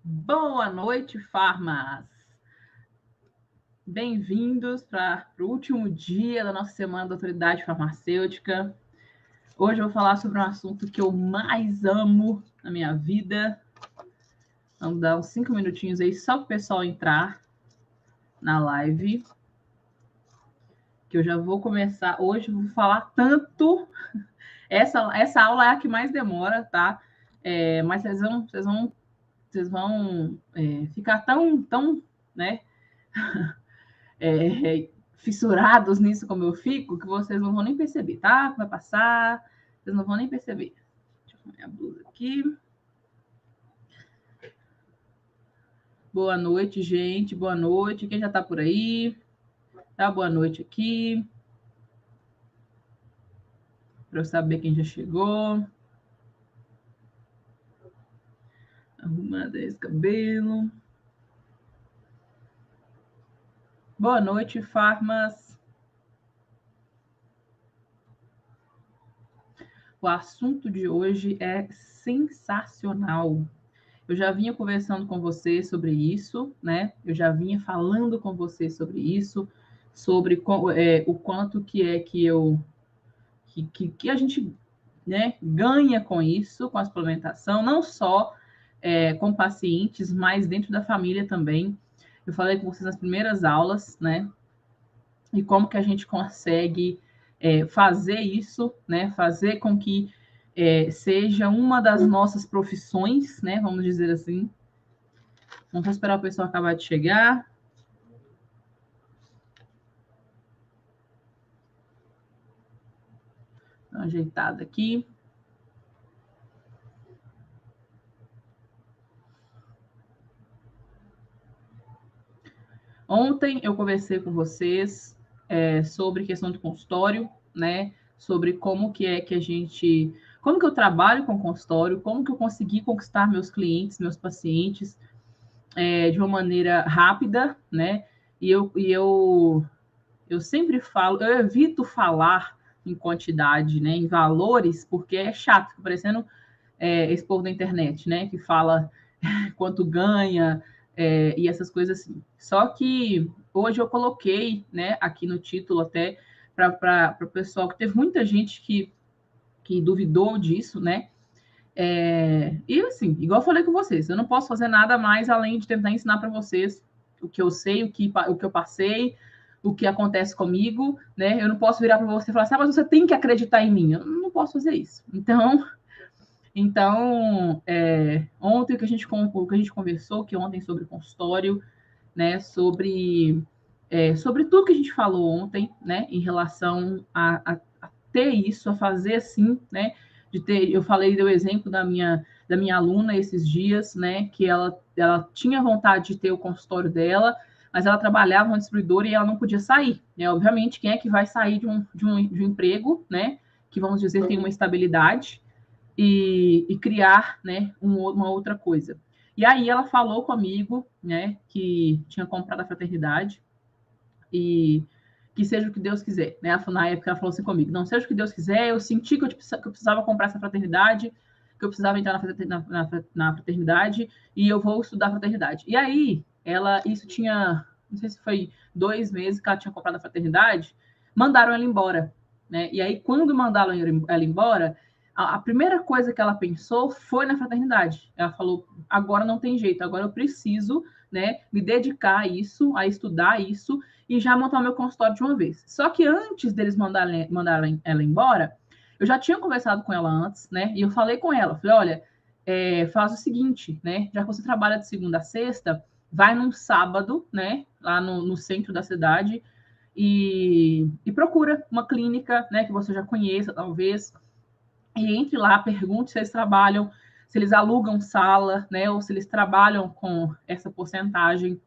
Boa noite, farmas! Bem-vindos para o último dia da nossa Semana da Autoridade Farmacêutica. Hoje eu vou falar sobre um assunto que eu mais amo na minha vida. Vamos dar uns 5 minutinhos aí só para o pessoal entrar na live. Que eu já vou começar. Hoje eu vou falar tanto. Essa aula é a que mais demora, tá? Mas vocês vão ficar tão, né? Fissurados nisso como eu fico, que vocês não vão nem perceber, tá? Vai passar, vocês não vão nem perceber. Deixa eu pôr minha blusa aqui. Boa noite, gente. Boa noite. Quem já tá por aí? Tá, boa noite aqui. Para eu saber quem já chegou. Arrumando esse cabelo. Boa noite, farmas. O assunto de hoje é sensacional. Eu já vinha conversando com você sobre isso, né? Eu já vinha falando com você sobre isso, sobre o quanto que a gente, né, ganha com isso, com a suplementação, não só com pacientes, mas dentro da família também. Eu falei com vocês nas primeiras aulas, né? E como que a gente consegue fazer isso, né? Fazer com que seja uma das nossas profissões, né? Vamos dizer assim. Vamos esperar o pessoal acabar de chegar. Dá uma ajeitada aqui. Ontem eu conversei com vocês sobre questão de consultório, né? Sobre como que eu trabalho com consultório, como que eu consegui conquistar meus clientes, meus pacientes de uma maneira rápida, né? E eu sempre falo, eu evito falar em quantidade, né? Em valores, porque é chato, fica parecendo esse povo da internet, né? Que fala quanto ganha, e essas coisas assim. Só que hoje eu coloquei, né, aqui no título até para o pessoal, que teve muita gente que duvidou disso, né? E assim, igual eu falei com vocês, eu não posso fazer nada mais além de tentar ensinar para vocês o que eu sei, o que eu passei, o que acontece comigo, né? Eu não posso virar para você e falar assim, mas você tem que acreditar em mim. Eu não posso fazer isso. Então, ontem o que a gente conversou, que ontem sobre consultório, né, sobre tudo que a gente falou ontem, né, em relação a ter isso, a fazer assim, né, eu dei o exemplo da minha aluna esses dias, né, que ela tinha vontade de ter o consultório dela, mas ela trabalhava no distribuidor e ela não podia sair, né, obviamente, quem é que vai sair de um emprego, né, que vamos dizer tem uma estabilidade, e criar, né, uma outra coisa. E aí ela falou comigo, né, que tinha comprado a fraternidade e que seja o que Deus quiser, né? Na época ela falou assim comigo, não seja o que Deus quiser, eu senti que eu precisava comprar essa fraternidade, que eu precisava entrar na fraternidade e eu vou estudar a fraternidade. E aí isso tinha, não sei se foi 2 meses que ela tinha comprado a fraternidade, mandaram ela embora, né? E aí quando mandaram ela embora, a primeira coisa que ela pensou foi na fraternidade. Ela falou, agora não tem jeito, agora eu preciso, né, me dedicar a isso, a estudar isso, e já montar o meu consultório de uma vez. Só que antes deles mandarem ela embora, eu já tinha conversado com ela antes, né? E eu falei com ela, falei, olha, faz o seguinte, né? Já que você trabalha de segunda a sexta, vai num sábado, né? Lá no centro da cidade e procura uma clínica, né? Que você já conheça, talvez, e entre lá, pergunte se eles trabalham, se eles alugam sala, né? Ou se eles trabalham com essa porcentagem,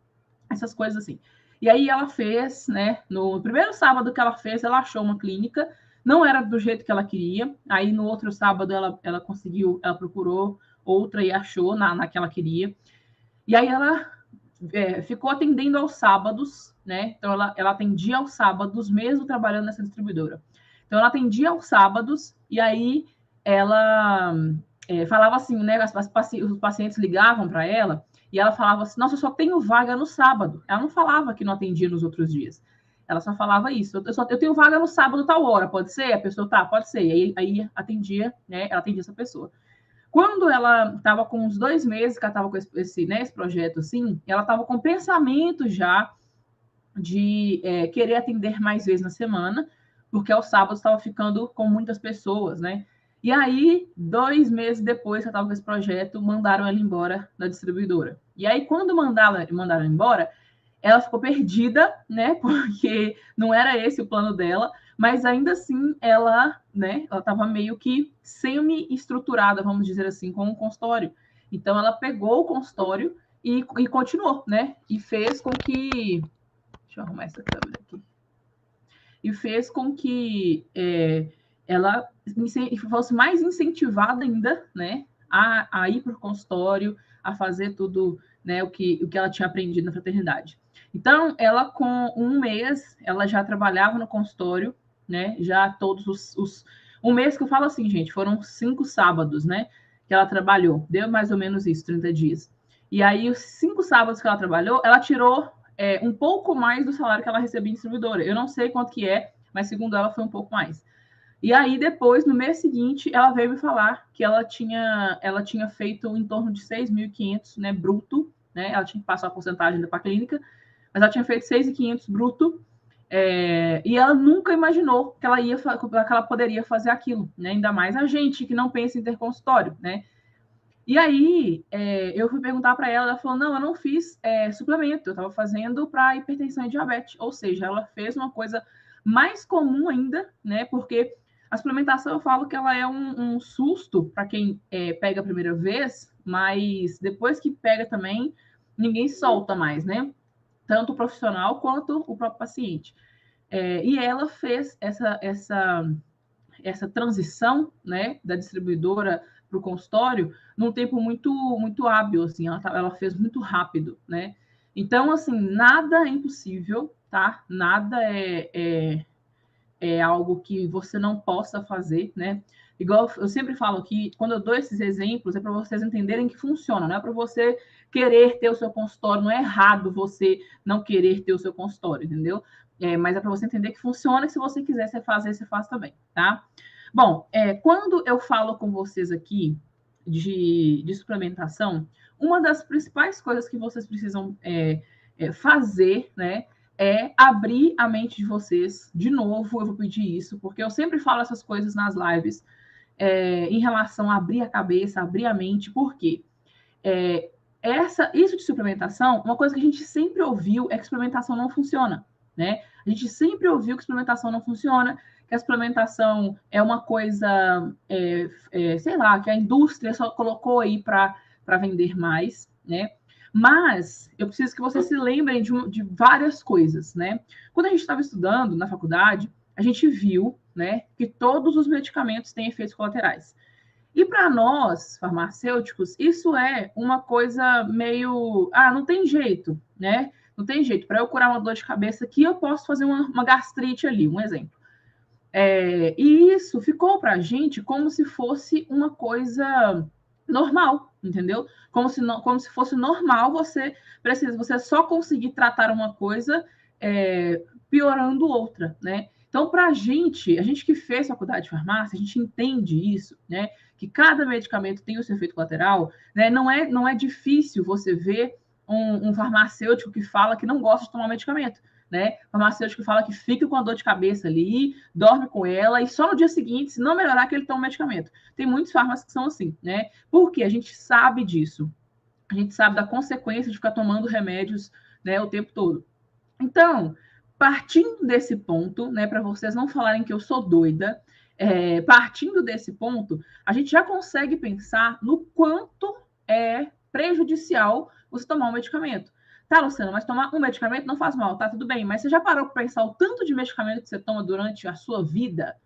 essas coisas assim. E aí ela fez, né? No primeiro sábado que ela fez, ela achou uma clínica, não era do jeito que ela queria. Aí no outro sábado ela conseguiu, ela procurou outra e achou na que ela queria. E aí ela ficou atendendo aos sábados, né? Então ela atendia aos sábados, mesmo trabalhando nessa distribuidora. Então ela atendia aos sábados e aí ela falava assim, né? Os pacientes ligavam para ela E ela falava assim, nossa, eu só tenho vaga no sábado. Ela não falava que não atendia nos outros dias. Ela só falava isso. Eu tenho vaga no sábado, tal hora, pode ser? A pessoa, tá, pode ser. Aí atendia, né? Ela atendia essa pessoa. Quando ela estava com uns 2 meses que ela estava com esse projeto assim, ela estava com pensamento já de querer atender mais vezes na semana, porque aos sábados estava ficando com muitas pessoas, né? E aí, 2 meses depois que eu estava com esse projeto, mandaram ela embora da distribuidora. E aí, quando mandaram embora, ela ficou perdida, né? Porque não era esse o plano dela, mas ainda assim ela, né? Ela estava meio que semi-estruturada, vamos dizer assim, com o consultório. Então ela pegou o consultório e continuou, né? E fez com que, deixa eu arrumar essa câmera aqui. E fez com que ela fosse mais incentivada ainda, né? A ir para o consultório, a fazer tudo, né? O que ela tinha aprendido na fraternidade. Então, ela com 1 mês, ela já trabalhava no consultório, né? Já todos os 1 mês que eu falo assim, gente, foram 5 sábados, né? Que ela trabalhou. Deu mais ou menos isso, 30 dias. E aí, os 5 sábados que ela trabalhou, ela tirou um pouco mais do salário que ela recebia em distribuidora. Eu não sei quanto que é, mas segundo ela foi um pouco mais. E aí depois, no mês seguinte, ela veio me falar que ela tinha feito em torno de 6.500, né, bruto, né? Ela tinha que passar a porcentagem para a clínica, mas ela tinha feito 6.500 bruto. E ela nunca imaginou que ela poderia fazer aquilo, né? Ainda mais a gente que não pensa em ter consultório, né? E aí, eu fui perguntar para ela, ela falou, não, eu não fiz suplemento, eu estava fazendo para hipertensão e diabetes, ou seja, ela fez uma coisa mais comum ainda, né, porque a suplementação, eu falo que ela é um susto para quem pega a primeira vez, mas depois que pega também, ninguém solta mais, né, tanto o profissional quanto o próprio paciente. E ela fez essa transição, né, da distribuidora para o consultório num tempo muito hábil, assim, ela fez muito rápido, né? Então, assim, nada é impossível, tá? Nada é algo que você não possa fazer, né? Igual eu sempre falo que quando eu dou esses exemplos é para vocês entenderem que funciona, não é para você querer ter o seu consultório, não é errado você não querer ter o seu consultório, entendeu? Mas é para você entender que funciona, e se você quiser você fazer, você faz também, tá? Bom, quando eu falo com vocês aqui de suplementação, uma das principais coisas que vocês precisam fazer, né, é abrir a mente de vocês. De novo, eu vou pedir isso, porque eu sempre falo essas coisas nas lives, em relação a abrir a cabeça, abrir a mente, por quê? Isso de suplementação, uma coisa que a gente sempre ouviu é que suplementação não funciona, né? A gente sempre ouviu que suplementação não funciona, que a suplementação é uma coisa, sei lá, que a indústria só colocou aí para vender mais, né? Mas eu preciso que vocês se lembrem de várias coisas, né? Quando a gente estava estudando na faculdade, a gente viu, né, que todos os medicamentos têm efeitos colaterais. E para nós, farmacêuticos, isso é uma coisa meio. Ah, não tem jeito, né? Não tem jeito. Para eu curar uma dor de cabeça aqui, eu posso fazer uma gastrite ali, um exemplo. E isso ficou para a gente como se fosse uma coisa normal, entendeu? Como se fosse normal você só conseguir tratar uma coisa piorando outra, né? Então, para a gente que fez faculdade de farmácia, a gente entende isso, né? Que cada medicamento tem o seu efeito colateral, né? Não é difícil você ver um farmacêutico que fala que não gosta de tomar medicamento, né? Farmacêutico que fala que fica com a dor de cabeça ali, dorme com ela e só no dia seguinte, se não melhorar, que ele toma medicamento. Tem muitos farmacêuticos que são assim, né? Porque a gente sabe disso. A gente sabe da consequência de ficar tomando remédios, né, o tempo todo. Então, partindo desse ponto, né, para vocês não falarem que eu sou doida, partindo desse ponto, a gente já consegue pensar no quanto é prejudicial você tomar um medicamento. Tá, Luciana, mas tomar um medicamento não faz mal, tá tudo bem, mas você já parou para pensar o tanto de medicamento que você toma durante a sua vida?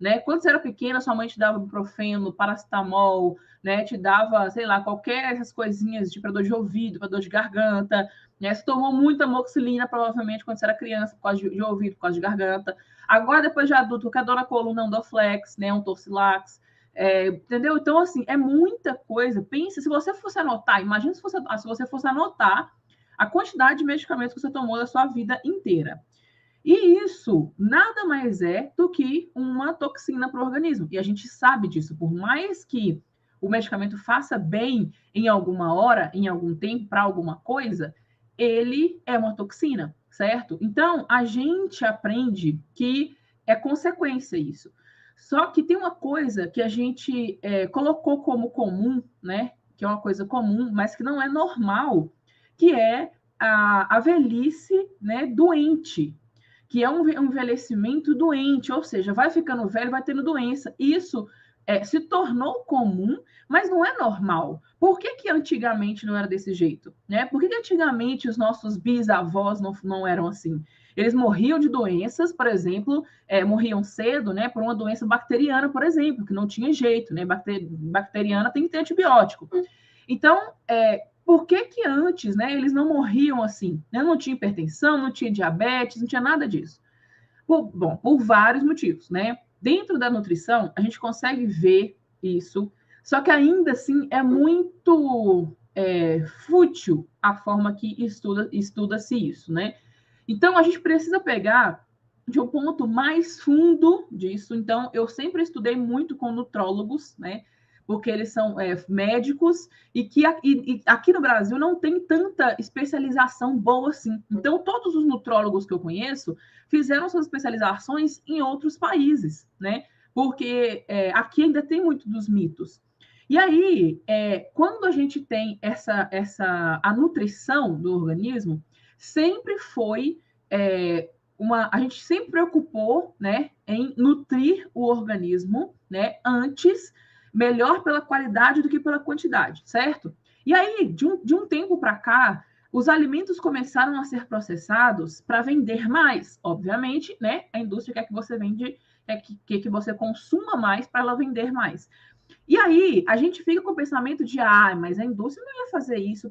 Né? Quando você era pequena, sua mãe te dava ibuprofeno, paracetamol, né? Te dava, sei lá, qualquer essas coisinhas de para dor de ouvido, para dor de garganta, né? Você tomou muita amoxicilina, provavelmente, quando você era criança, por causa de ouvido, por causa de garganta. Agora, depois de adulto, qualquer dor na coluna, um Dorflex, né? Um Torcilax. Entendeu? Então, assim, é muita coisa. Pensa, se você fosse anotar, imagina se você fosse anotar a quantidade de medicamentos que você tomou da sua vida inteira. E isso nada mais é do que uma toxina para o organismo. E a gente sabe disso. Por mais que o medicamento faça bem em alguma hora, em algum tempo, para alguma coisa, ele é uma toxina, certo? Então, a gente aprende que é consequência isso. Só que tem uma coisa que a gente colocou como comum, né? Que é uma coisa comum, mas que não é normal, que é a velhice, né, doente, que é um envelhecimento doente, ou seja, vai ficando velho, vai tendo doença. Isso se tornou comum, mas não é normal. Por que antigamente não era desse jeito? Né? Por que antigamente os nossos bisavós não eram assim? Eles morriam de doenças, por exemplo, morriam cedo, né, por uma doença bacteriana, por exemplo, que não tinha jeito, né? Bacteriana tem que ter antibiótico. Então, por que antes, né, eles não morriam assim? Né? Não tinha hipertensão, não tinha diabetes, não tinha nada disso. Por vários motivos, né? Dentro da nutrição, a gente consegue ver isso, só que ainda assim é muito fútil a forma que estuda-se isso, né? Então, a gente precisa pegar de um ponto mais fundo disso. Então, eu sempre estudei muito com nutrólogos, né? Porque eles são médicos e que aqui no Brasil não tem tanta especialização boa assim. Então, todos os nutrólogos que eu conheço fizeram suas especializações em outros países, né? Porque aqui ainda tem muito dos mitos. E aí, quando a gente tem a nutrição do organismo, sempre foi a gente sempre preocupou, né, em nutrir o organismo, né, antes, melhor pela qualidade do que pela quantidade, certo? E aí, de um tempo para cá, os alimentos começaram a ser processados para vender mais, obviamente, né? A indústria quer que você que você consuma mais para ela vender mais. E aí, a gente fica com o pensamento de, mas a indústria não ia fazer isso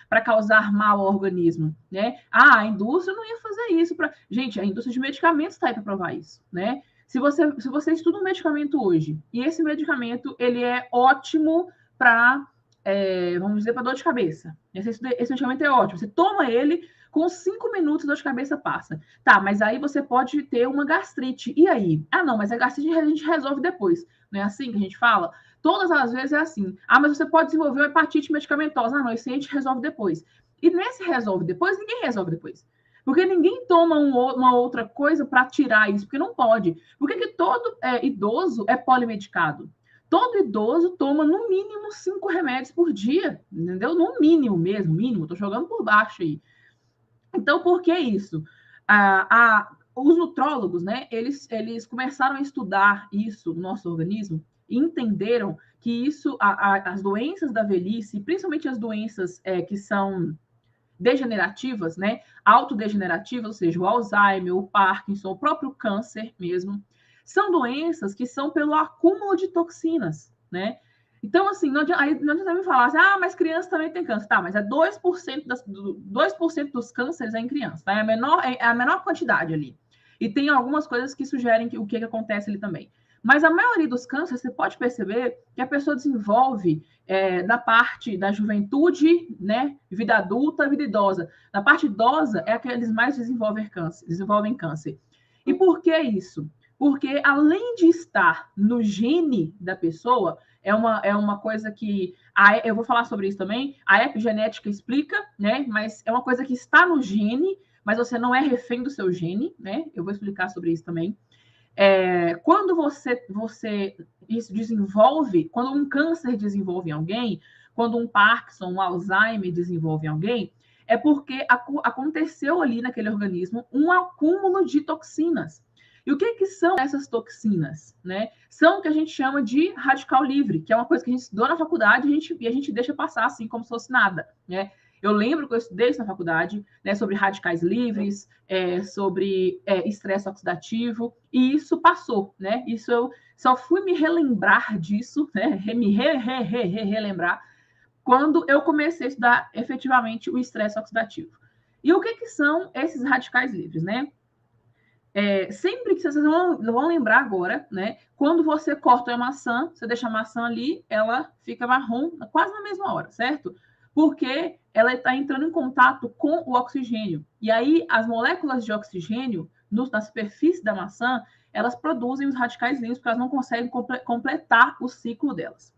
para causar mal ao organismo, né? A indústria não ia fazer isso para... Gente, a indústria de medicamentos está aí para provar isso, né? Se você estuda um medicamento hoje, e esse medicamento, ele é ótimo para, vamos dizer, para dor de cabeça. Esse medicamento é ótimo. Você toma ele, com 5 minutos a dor de cabeça passa. Tá, mas aí você pode ter uma gastrite. E aí? Não, mas a gastrite a gente resolve depois. Não é assim que a gente fala? Todas as vezes é assim. Mas você pode desenvolver uma hepatite medicamentosa. Não, isso a gente resolve depois. E nesse resolve depois, ninguém resolve depois. Porque ninguém toma uma outra coisa para tirar isso, porque não pode. Por que todo idoso é polimedicado? Todo idoso toma no mínimo 5 remédios por dia, entendeu? No mínimo mesmo, mínimo. Estou jogando por baixo aí. Então, por que isso? Os nutrólogos, né, eles começaram a estudar isso no nosso organismo e entenderam que isso, as doenças da velhice, principalmente as doenças que são degenerativas, né, autodegenerativas, ou seja, o Alzheimer, o Parkinson, o próprio câncer mesmo, são doenças que são pelo acúmulo de toxinas, né? Então, assim, não adianta me falar assim, mas criança também tem câncer. Tá, mas 2%, 2% dos cânceres é em criança, tá? É a menor quantidade ali. E tem algumas coisas que sugerem o que acontece ali também. Mas a maioria dos cânceres, você pode perceber que a pessoa desenvolve da parte da juventude, né, vida adulta, vida idosa. Na parte idosa é a que eles mais desenvolvem câncer. E por que isso? Porque além de estar no gene da pessoa, é uma coisa que eu vou falar sobre isso também. A epigenética explica, né? Mas é uma coisa que está no gene, mas você não é refém do seu gene, né? Eu vou explicar sobre isso também. Quando você isso desenvolve, quando um câncer desenvolve em alguém, quando um Parkinson, um Alzheimer desenvolve em alguém, é porque aconteceu ali naquele organismo um acúmulo de toxinas. E o que são essas toxinas? Né? São o que a gente chama de radical livre, que é uma coisa que a gente estudou na faculdade e a gente deixa passar assim, como se fosse nada. Né? Eu lembro que eu estudei isso na faculdade, né, sobre radicais livres, sobre estresse oxidativo, e isso passou. Né? Isso eu só fui me relembrar disso, né? Relembrar, quando eu comecei a estudar efetivamente o estresse oxidativo. E o que são esses radicais livres? Né? sempre que vocês vão lembrar agora, né? Quando você corta a maçã, você deixa a maçã ali, ela fica marrom quase na mesma hora, certo? Porque ela está entrando em contato com o oxigênio. E aí, as moléculas de oxigênio na superfície da maçã, elas produzem os radicais livres, porque elas não conseguem completar o ciclo delas.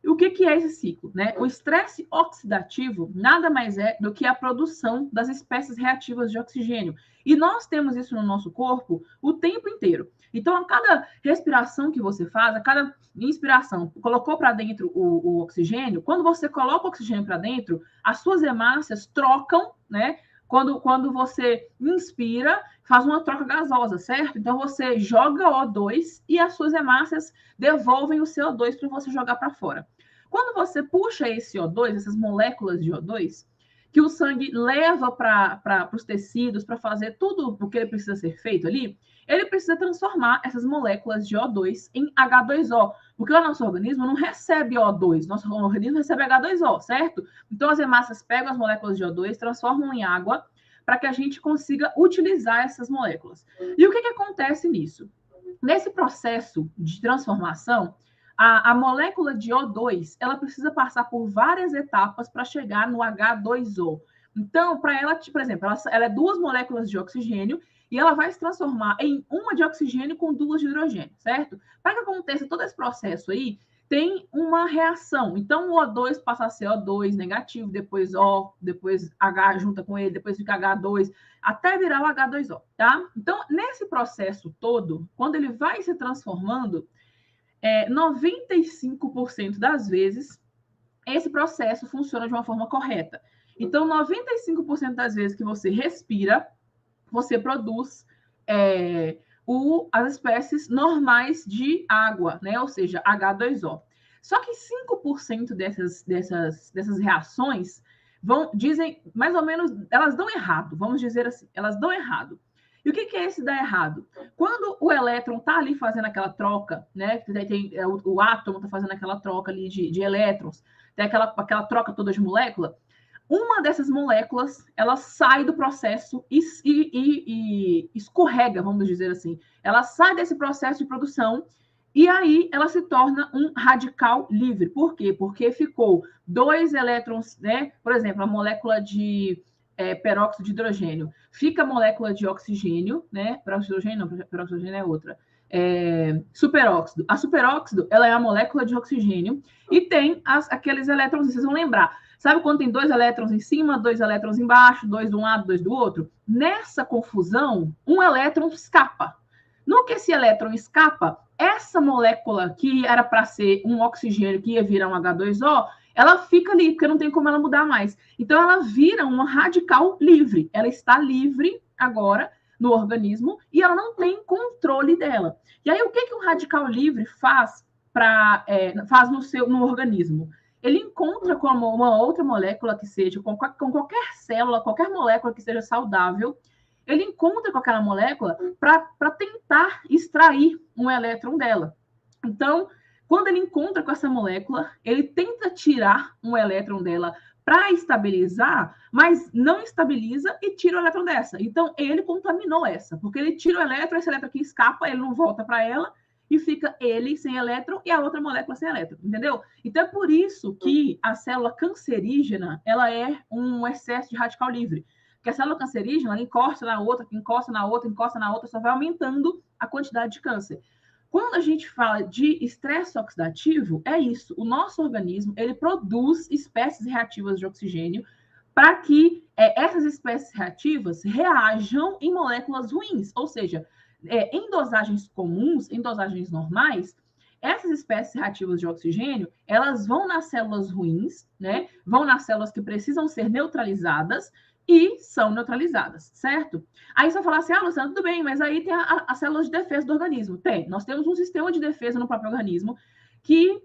E o que é esse ciclo? Né? O estresse oxidativo nada mais é do que a produção das espécies reativas de oxigênio. E nós temos isso no nosso corpo o tempo inteiro. Então, a cada respiração que você faz, a cada inspiração, colocou para dentro o oxigênio, quando você coloca o oxigênio para dentro, as suas hemácias trocam, né? Quando você inspira, faz uma troca gasosa, certo? Então, você joga O2 e as suas hemácias devolvem o CO2 para você jogar para fora. Quando você puxa esse O2, essas moléculas de O2, que o sangue leva para os tecidos, para fazer tudo o que ele precisa ser feito ali, ele precisa transformar essas moléculas de O2 em H2O, porque o nosso organismo não recebe O2, nosso organismo recebe H2O, certo? Então, as hemácias pegam as moléculas de O2, transformam em água, para que a gente consiga utilizar essas moléculas. E o que acontece nisso? Nesse processo de transformação, a molécula de O2, ela precisa passar por várias etapas para chegar no H2O. Então, para ela, por exemplo, ela é duas moléculas de oxigênio e ela vai se transformar em uma de oxigênio com duas de hidrogênio, certo? Para que aconteça todo esse processo aí, tem uma reação. Então, o O2 passa a ser O2 negativo, depois O, depois H junta com ele, depois fica H2, até virar o H2O, tá? Então, nesse processo todo, quando ele vai se transformando, 95% das vezes, esse processo funciona de uma forma correta. Então, 95% das vezes que você respira, você produz as espécies normais de água, né? Ou seja, H2O. Só que 5% dessas reações dizem, mais ou menos, elas dão errado, vamos dizer assim, elas dão errado. E o que é esse dar errado? Quando o elétron está ali fazendo aquela troca, né? O átomo está fazendo aquela troca ali de elétrons, tem aquela troca toda de molécula, uma dessas moléculas, ela sai do processo e escorrega, vamos dizer assim. Ela sai desse processo de produção e aí ela se torna um radical livre. Por quê? Porque ficou 2 elétrons, né? Por exemplo, a molécula de peróxido de hidrogênio. Fica a molécula de oxigênio, né? Peróxido de hidrogênio não, peróxido de hidrogênio é outra. Superóxido. A superóxido, ela é a molécula de oxigênio e tem aqueles elétrons, vocês vão lembrar. Sabe quando tem 2 elétrons em cima, 2 elétrons embaixo, 2 de um lado, 2 do outro? Nessa confusão, um elétron escapa. No que esse elétron escapa, essa molécula que era para ser um oxigênio que ia virar um H2O, ela fica ali, porque não tem como ela mudar mais. Então, ela vira uma radical livre. Ela está livre agora no organismo e ela não tem controle dela. E aí, o que um radical livre faz no organismo? Ele encontra com uma outra molécula que seja, com qualquer célula, qualquer molécula que seja saudável, ele encontra com aquela molécula para tentar extrair um elétron dela. Então, quando ele encontra com essa molécula, ele tenta tirar um elétron dela para estabilizar, mas não estabiliza e tira o elétron dessa. Então, ele contaminou essa, porque ele tira o elétron, esse elétron aqui escapa, ele não volta para ela, e fica ele sem elétron e a outra molécula sem elétron, entendeu? Então, é por isso que a célula cancerígena, ela é um excesso de radical livre. Porque a célula cancerígena, ela encosta na outra, encosta na outra, encosta na outra, só vai aumentando a quantidade de câncer. Quando a gente fala de estresse oxidativo, é isso. O nosso organismo, ele produz espécies reativas de oxigênio para que essas espécies reativas reajam em moléculas ruins, ou seja, em dosagens comuns, em dosagens normais, essas espécies reativas de oxigênio, elas vão nas células ruins, né? Vão nas células que precisam ser neutralizadas e são neutralizadas, certo? Aí você vai falar assim, Luciana, tudo bem, mas aí tem as células de defesa do organismo. Tem, nós temos um sistema de defesa no próprio organismo que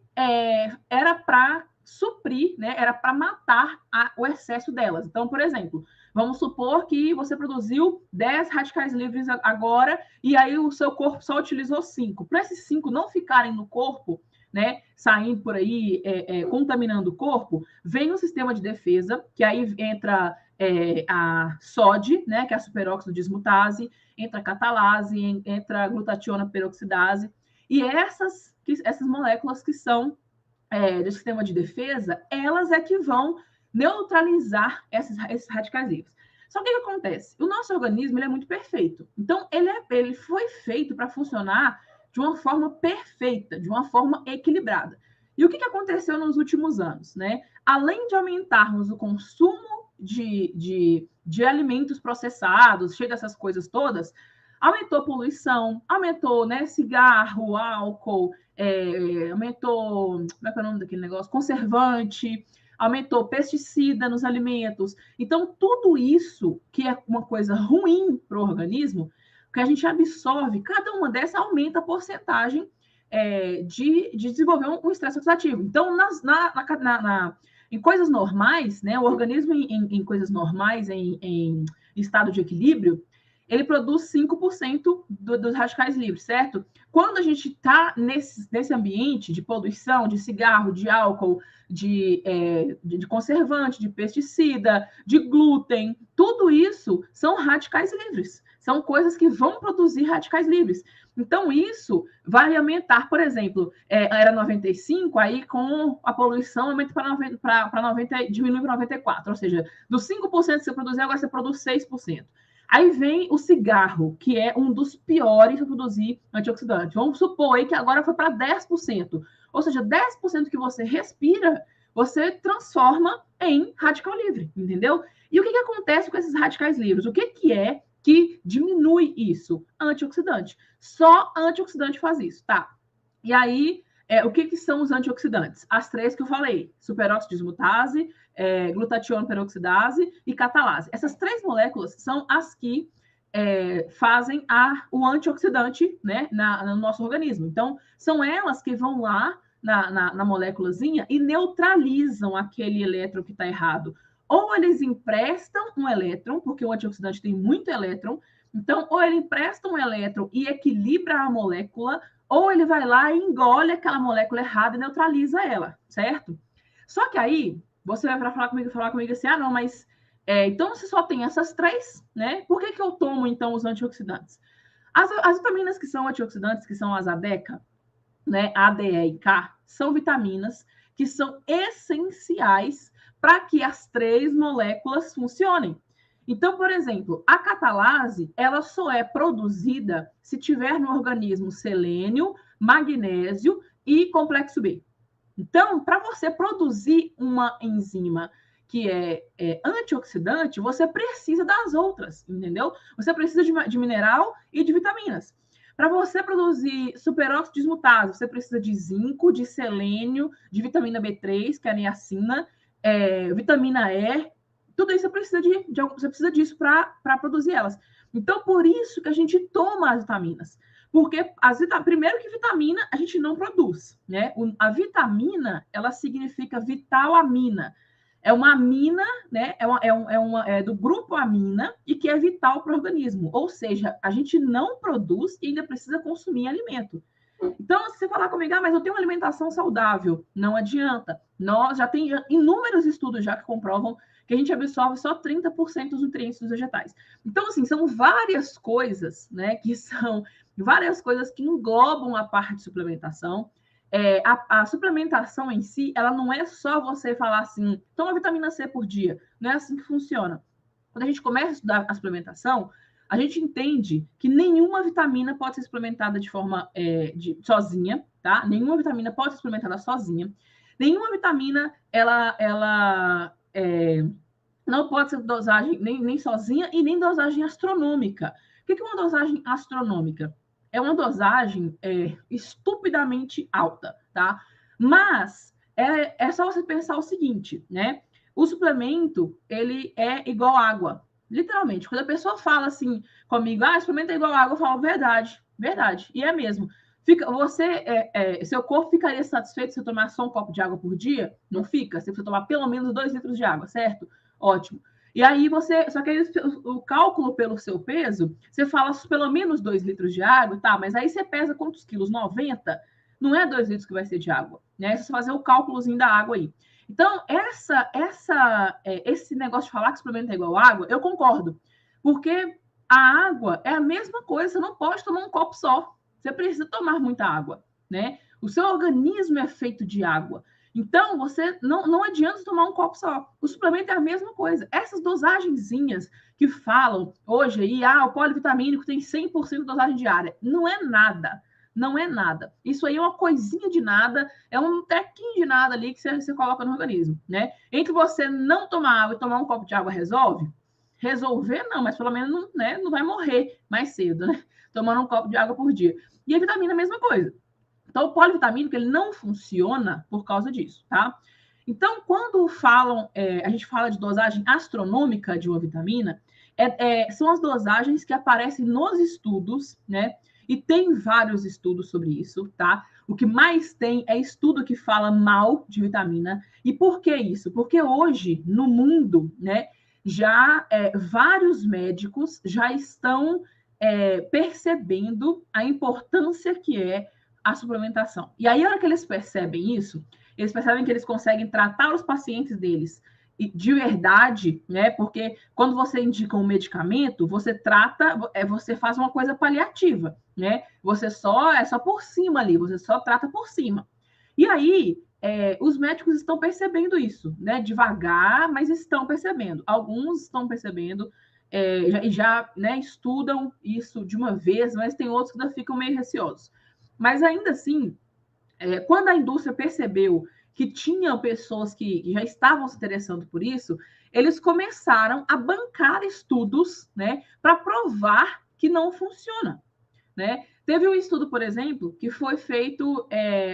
era para suprir, né? Era para matar o excesso delas. Então, por exemplo, vamos supor que você produziu 10 radicais livres agora e aí o seu corpo só utilizou 5. Para esses 5 não ficarem no corpo, né, saindo por aí, contaminando o corpo, vem um sistema de defesa, que aí entra a SOD, né, que é a superóxido dismutase, entra a catalase, entra a glutationa peroxidase, e essas moléculas que são do sistema de defesa, elas é que vão neutralizar esses radicais livres. Só que o que acontece? O nosso organismo ele é muito perfeito. Então, ele foi feito para funcionar de uma forma perfeita, de uma forma equilibrada. E o que aconteceu nos últimos anos? Né? Além de aumentarmos o consumo de alimentos processados, cheio dessas coisas todas, aumentou a poluição, aumentou, né, cigarro, álcool, aumentou, como é que é o nome daquele negócio? Conservante, aumentou pesticida nos alimentos. Então, tudo isso que é uma coisa ruim para o organismo, que a gente absorve, cada uma dessas aumenta a porcentagem de desenvolver um estresse oxidativo. Então, em coisas normais, né, o organismo em coisas normais, em estado de equilíbrio, ele produz 5% dos radicais livres, certo? Quando a gente está nesse ambiente de poluição, de cigarro, de álcool, de conservante, de pesticida, de glúten, tudo isso são radicais livres. São coisas que vão produzir radicais livres. Então, isso vai aumentar, por exemplo, era 95, aí com a poluição aumenta para 90, diminui para 94, ou seja, dos 5% que você produzir, agora você produz 6%. Aí vem o cigarro, que é um dos piores para produzir antioxidante. Vamos supor aí que agora foi para 10%. Ou seja, 10% que você respira, você transforma em radical livre, entendeu? E o que acontece com esses radicais livres? O que é que diminui isso? Antioxidante. Só antioxidante faz isso, tá? E aí, o que são os antioxidantes? As três que eu falei: superóxido dismutase, glutationa peroxidase e catalase. Essas três moléculas são as que fazem o antioxidante, né, no nosso organismo. Então, são elas que vão lá na moléculazinha e neutralizam aquele elétron que está errado. Ou eles emprestam um elétron, porque o antioxidante tem muito elétron, então, ou ele empresta um elétron e equilibra a molécula, ou ele vai lá e engole aquela molécula errada e neutraliza ela, certo? Só que aí, você vai falar comigo assim, não, mas então você só tem essas três, né? Por que eu tomo, então, os antioxidantes? As vitaminas que são antioxidantes, que são as ADECA, né, A, D, E e K, são vitaminas que são essenciais para que as três moléculas funcionem. Então, por exemplo, a catalase, ela só é produzida se tiver no organismo selênio, magnésio e complexo B. Então, para você produzir uma enzima que é antioxidante, você precisa das outras, entendeu? Você precisa de mineral e de vitaminas. Para você produzir superóxido dismutase, você precisa de zinco, de selênio, de vitamina B3, que é a niacina, vitamina E. Tudo isso você precisa disso para produzir elas. Então, por isso que a gente toma as vitaminas. Porque, primeiro que vitamina a gente não produz, né? A vitamina, ela significa vitalamina. É uma amina, né? É do grupo amina e que é vital para o organismo. Ou seja, a gente não produz e ainda precisa consumir alimento. Então, se você falar comigo, mas eu tenho uma alimentação saudável, não adianta. Nós já tem inúmeros estudos já que comprovam que a gente absorve só 30% dos nutrientes dos vegetais. Então, assim, são várias coisas, né, que são várias coisas que englobam a parte de suplementação. A suplementação em si, ela não é só você falar assim, toma vitamina C por dia. Não é assim que funciona. Quando a gente começa a estudar a suplementação, a gente entende que nenhuma vitamina pode ser suplementada de forma sozinha, tá? Nenhuma vitamina pode ser suplementada sozinha. Nenhuma vitamina, ela não pode ser dosagem nem sozinha e nem dosagem astronômica. O que é uma dosagem astronômica? É uma dosagem estupidamente alta, tá? Mas é só você pensar o seguinte, né? O suplemento, ele é igual água. Literalmente. Quando a pessoa fala assim comigo, suplemento é igual água, eu falo, verdade, verdade. E é mesmo. Seu corpo ficaria satisfeito se você tomar só um copo de água por dia? Não fica. Você precisa tomar pelo menos 2 litros de água, certo? Ótimo. E aí só que aí, o cálculo pelo seu peso, você fala pelo menos 2 litros de água, tá? Mas aí você pesa quantos quilos? 90? Não é 2 litros que vai ser de água, né? É só fazer o cálculozinho da água aí. Então, esse negócio de falar que suplemento é igual água, eu concordo. Porque a água é a mesma coisa, você não pode tomar um copo só. Você precisa tomar muita água, né? O seu organismo é feito de água. Então, você não adianta tomar um copo só. O suplemento é a mesma coisa. Essas dosagenzinhas que falam hoje aí, o polivitamínico tem 100% de dosagem diária. Não é nada. Não é nada. Isso aí é uma coisinha de nada, é um tequinho de nada ali que você coloca no organismo, né? Entre você não tomar água e tomar um copo de água resolve? Resolver não, mas pelo menos não, né, não vai morrer mais cedo, né? Tomando um copo de água por dia. E a vitamina é a mesma coisa. Então, o polivitamínico ele não funciona por causa disso, tá? Então, quando a gente fala de dosagem astronômica de uma vitamina, são as dosagens que aparecem nos estudos, né? E tem vários estudos sobre isso, tá? O que mais tem é estudo que fala mal de vitamina. E por que isso? Porque hoje, no mundo, né, vários médicos já estão percebendo a importância que é a suplementação. E aí, a hora que eles percebem isso, eles percebem que eles conseguem tratar os pacientes deles de verdade, né? Porque quando você indica um medicamento, você você faz uma coisa paliativa, né? Você é só por cima ali, você só trata por cima. E aí, os médicos estão percebendo isso, né? Devagar, mas estão percebendo. Alguns estão percebendo já né, estudam isso de uma vez, mas tem outros que ainda ficam meio receosos. Mas ainda assim, quando a indústria percebeu que tinha pessoas que já estavam se interessando por isso, eles começaram a bancar estudos, né, para provar que não funciona, né? Teve um estudo, por exemplo, que foi feito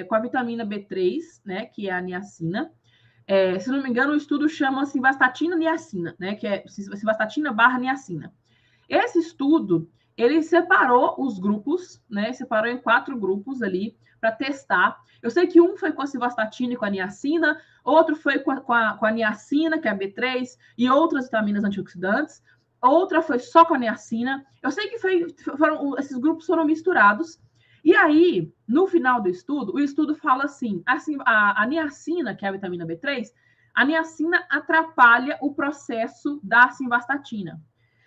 com a vitamina B3, né, que é a niacina. Se não me engano, o estudo chama simvastatina niacina, né, que é simvastatina / niacina. Esse estudo, ele separou os grupos, né? Separou em 4 grupos ali para testar. Eu sei que um foi com a simvastatina e com a niacina, outro foi com a niacina, que é a B3, e outras vitaminas antioxidantes. Outra foi só com a niacina. Eu sei que esses grupos foram misturados. E aí, no final do estudo, o estudo fala assim a niacina, que é a vitamina B3, a niacina atrapalha o processo da simvastatina.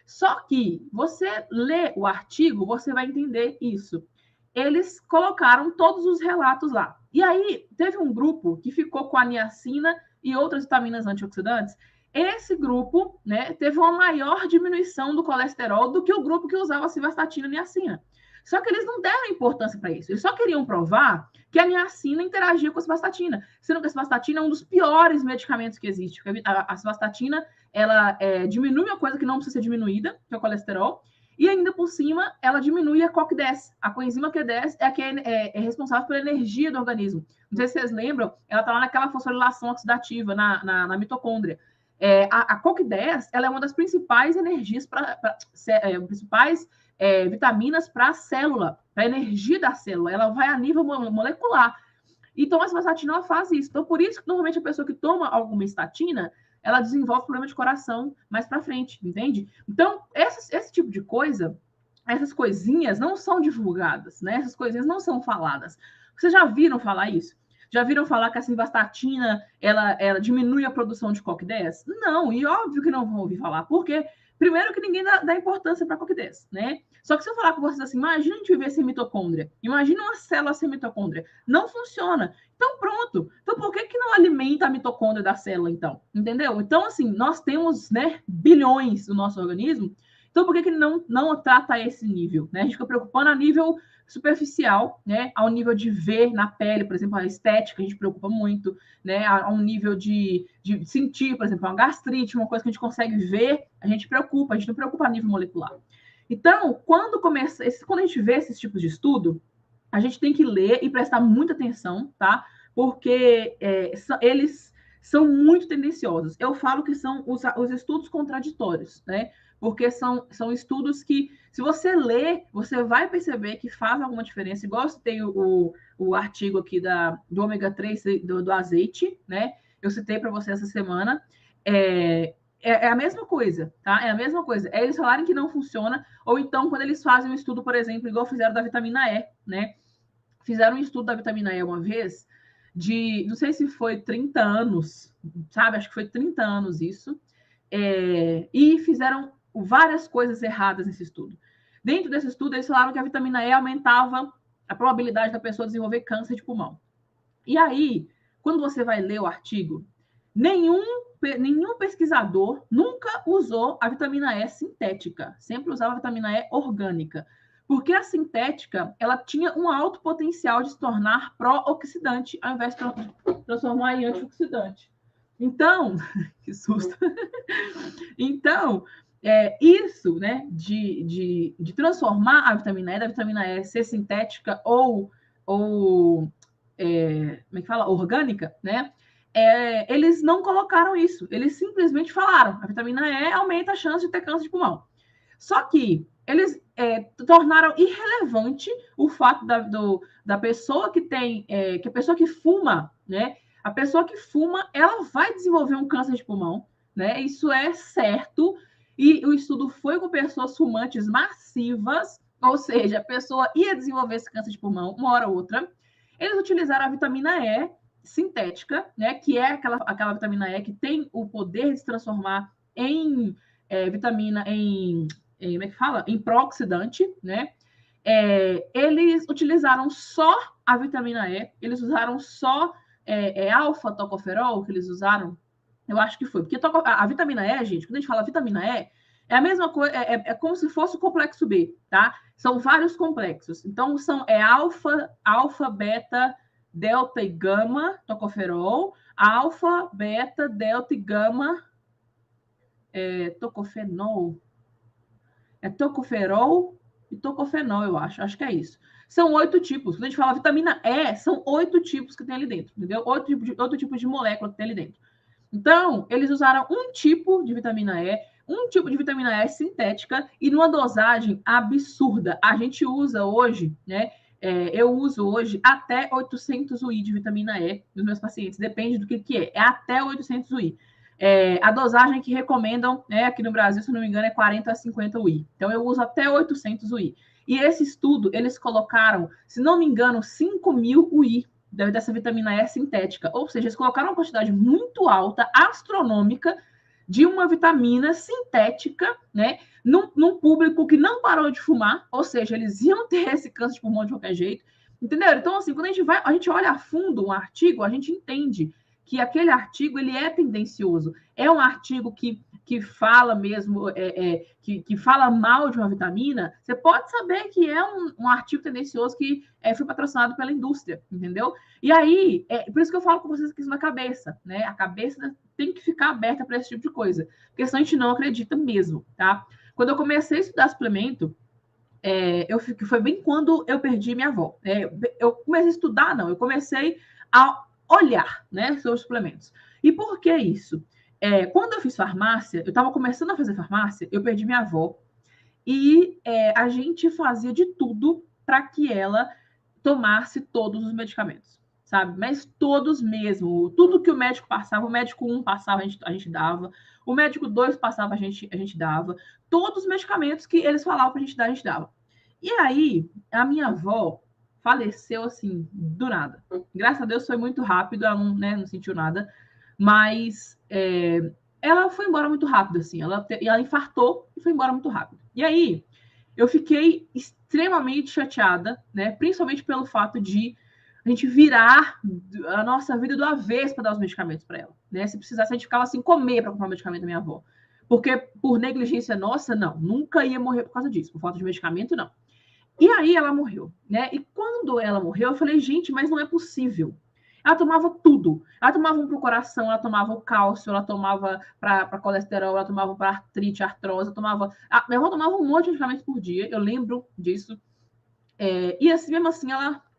Só que você lê o artigo, você vai entender isso. Eles colocaram todos os relatos lá. E aí, teve um grupo que ficou com a niacina e outras vitaminas antioxidantes. Esse grupo, né, teve uma maior diminuição do colesterol do que o grupo que usava simvastatina e niacina. Só que eles não deram importância para isso. Eles só queriam provar que a niacina interagia com a simvastatina, sendo que a simvastatina é um dos piores medicamentos que existe. A simvastatina ela diminui uma coisa que não precisa ser diminuída, que é o colesterol, e ainda por cima ela diminui a COX-10. A coenzima Q10 é a que é responsável pela energia do organismo. Não sei se vocês lembram, ela está lá naquela fosforilação oxidativa na mitocôndria. A COX-10 ela é uma das principais energias principais vitaminas para a célula, para a energia da célula. Ela vai a nível molecular. Então, a simvastatina faz isso. Então, por isso que normalmente a pessoa que toma alguma estatina, ela desenvolve problema de coração mais para frente, entende? Então, esse tipo de coisa, essas coisinhas não são divulgadas, né? Essas coisinhas não são faladas. Vocês já viram falar isso? Já viram falar que a simvastatina ela diminui a produção de COX-10? Não, e óbvio que não vão ouvir falar. Por quê? Primeiro que ninguém dá importância para COX-10, né? Só que se eu falar com vocês assim, imagina a gente viver sem mitocôndria, imagina uma célula sem mitocôndria, não funciona. Então, pronto. Então, por que não alimenta a mitocôndria da célula, então? Entendeu? Então, assim, nós temos, né, bilhões no nosso organismo, então por que não trata esse nível, né? A gente fica preocupando a nível superficial, né, ao nível de ver na pele, por exemplo, a estética, a gente preocupa muito, né, a um nível de sentir, por exemplo, uma gastrite, uma coisa que a gente consegue ver, a gente preocupa, a gente não preocupa a nível molecular. Então, quando a gente vê esses tipos de estudo, a gente tem que ler e prestar muita atenção, tá? Porque eles são muito tendenciosos. Eu falo que são os estudos contraditórios, né? Porque são estudos que, se você ler, você vai perceber que faz alguma diferença. Igual eu citei o artigo aqui do ômega 3 do azeite, né? Eu citei para você essa semana. É a mesma coisa, tá? É a mesma coisa. É eles falarem que não funciona, ou então quando eles fazem um estudo, por exemplo, igual fizeram da vitamina E, né? fizeram um estudo da vitamina E uma vez, não sei se foi 30 anos, sabe? Acho que foi 30 anos isso. E fizeram várias coisas erradas nesse estudo. Dentro desse estudo, eles falaram que a vitamina E aumentava a probabilidade da pessoa desenvolver câncer de pulmão. E aí, quando você vai ler o artigo, nenhum pesquisador nunca usou a vitamina E sintética, sempre usava a vitamina E orgânica, porque a sintética ela tinha um alto potencial de se tornar pró-oxidante, ao invés de transformar em antioxidante. Então, que susto! Então, isso, né, de transformar a vitamina E, da vitamina E ser sintética ou como é que fala? Orgânica, né? Eles não colocaram isso. Eles simplesmente falaram: a vitamina E aumenta a chance de ter câncer de pulmão. Só que eles tornaram irrelevante o fato da pessoa que tem, que a pessoa que fuma, né? A pessoa que fuma, ela vai desenvolver um câncer de pulmão, né? Isso é certo. E o estudo foi com pessoas fumantes massivas, ou seja, a pessoa ia desenvolver esse câncer de pulmão uma hora ou outra. Eles utilizaram a vitamina E sintética, né? Que é aquela vitamina E que tem o poder de se transformar em vitamina, como é que fala? Em pró-oxidante, né? Eles utilizaram só a vitamina E, eles usaram só alfa-tocoferol, que eles usaram, eu acho que foi, porque a vitamina E, gente, quando a gente fala vitamina E, é a mesma coisa, como se fosse o complexo B, tá? São vários complexos. Então, alfa, beta, delta e gama, tocoferol, alfa, beta, delta e gama, tocofenol. Tocoferol e tocofenol, eu acho. Acho que é isso. São 8 tipos. Quando a gente fala vitamina E, são 8 tipos que tem ali dentro, entendeu? 8 tipos de molécula que tem ali dentro. Então, eles usaram um tipo de vitamina E, um tipo de vitamina E sintética e numa dosagem absurda. A gente usa hoje, né? Eu uso hoje até 800 UI de vitamina E nos meus pacientes. Depende do que é. É até 800 UI. A dosagem que recomendam, né, aqui no Brasil, se não me engano, é 40 a 50 UI. Então, eu uso até 800 UI. E esse estudo, eles colocaram, se não me engano, 5.000 UI dessa vitamina E sintética. Ou seja, eles colocaram uma quantidade muito alta, astronômica, de uma vitamina sintética, né, num público que não parou de fumar, ou seja, eles iam ter esse câncer de pulmão de qualquer jeito, entendeu? Então, assim, quando a gente olha a fundo um artigo, a gente entende que aquele artigo ele é tendencioso. É um artigo que fala mesmo, que fala mal de uma vitamina, você pode saber que é um artigo tendencioso que foi patrocinado pela indústria, entendeu? E aí, por isso que eu falo com vocês aqui isso na cabeça, né? A cabeça tem que ficar aberta para esse tipo de coisa, porque senão a gente não acredita mesmo, tá? Quando eu comecei a estudar suplemento, foi bem quando eu perdi minha avó. Eu comecei a estudar, não, eu comecei a olhar, né, sobre os suplementos. E por que isso? Quando eu fiz farmácia, eu estava começando a fazer farmácia, eu perdi minha avó e a gente fazia de tudo para que ela tomasse todos os medicamentos, sabe? Mas todos mesmo. Tudo que o médico passava, o médico 1 passava, a gente dava. O médico 2 passava, a gente dava. Todos os medicamentos que eles falavam para a gente dava. E aí, a minha avó faleceu assim, do nada. Graças a Deus foi muito rápido, ela não sentiu nada. Mas ela foi embora muito rápido, assim. Ela infartou e foi embora muito rápido. E aí, eu fiquei extremamente chateada, né? Principalmente pelo fato de a gente virar a nossa vida do avesso para dar os medicamentos para ela, né? Se precisasse, a gente ficava sem comer para comprar o medicamento da minha avó. Porque por negligência nossa, não. Nunca ia morrer por causa disso. Por falta de medicamento, não. E aí ela morreu, né? E quando ela morreu, eu falei, gente, mas não é possível. Ela tomava tudo. Ela tomava um para o coração, ela tomava o cálcio, ela tomava para colesterol, ela tomava para artrite, artrose, minha avó tomava um monte de medicamentos por dia, eu lembro disso. E assim, mesmo assim,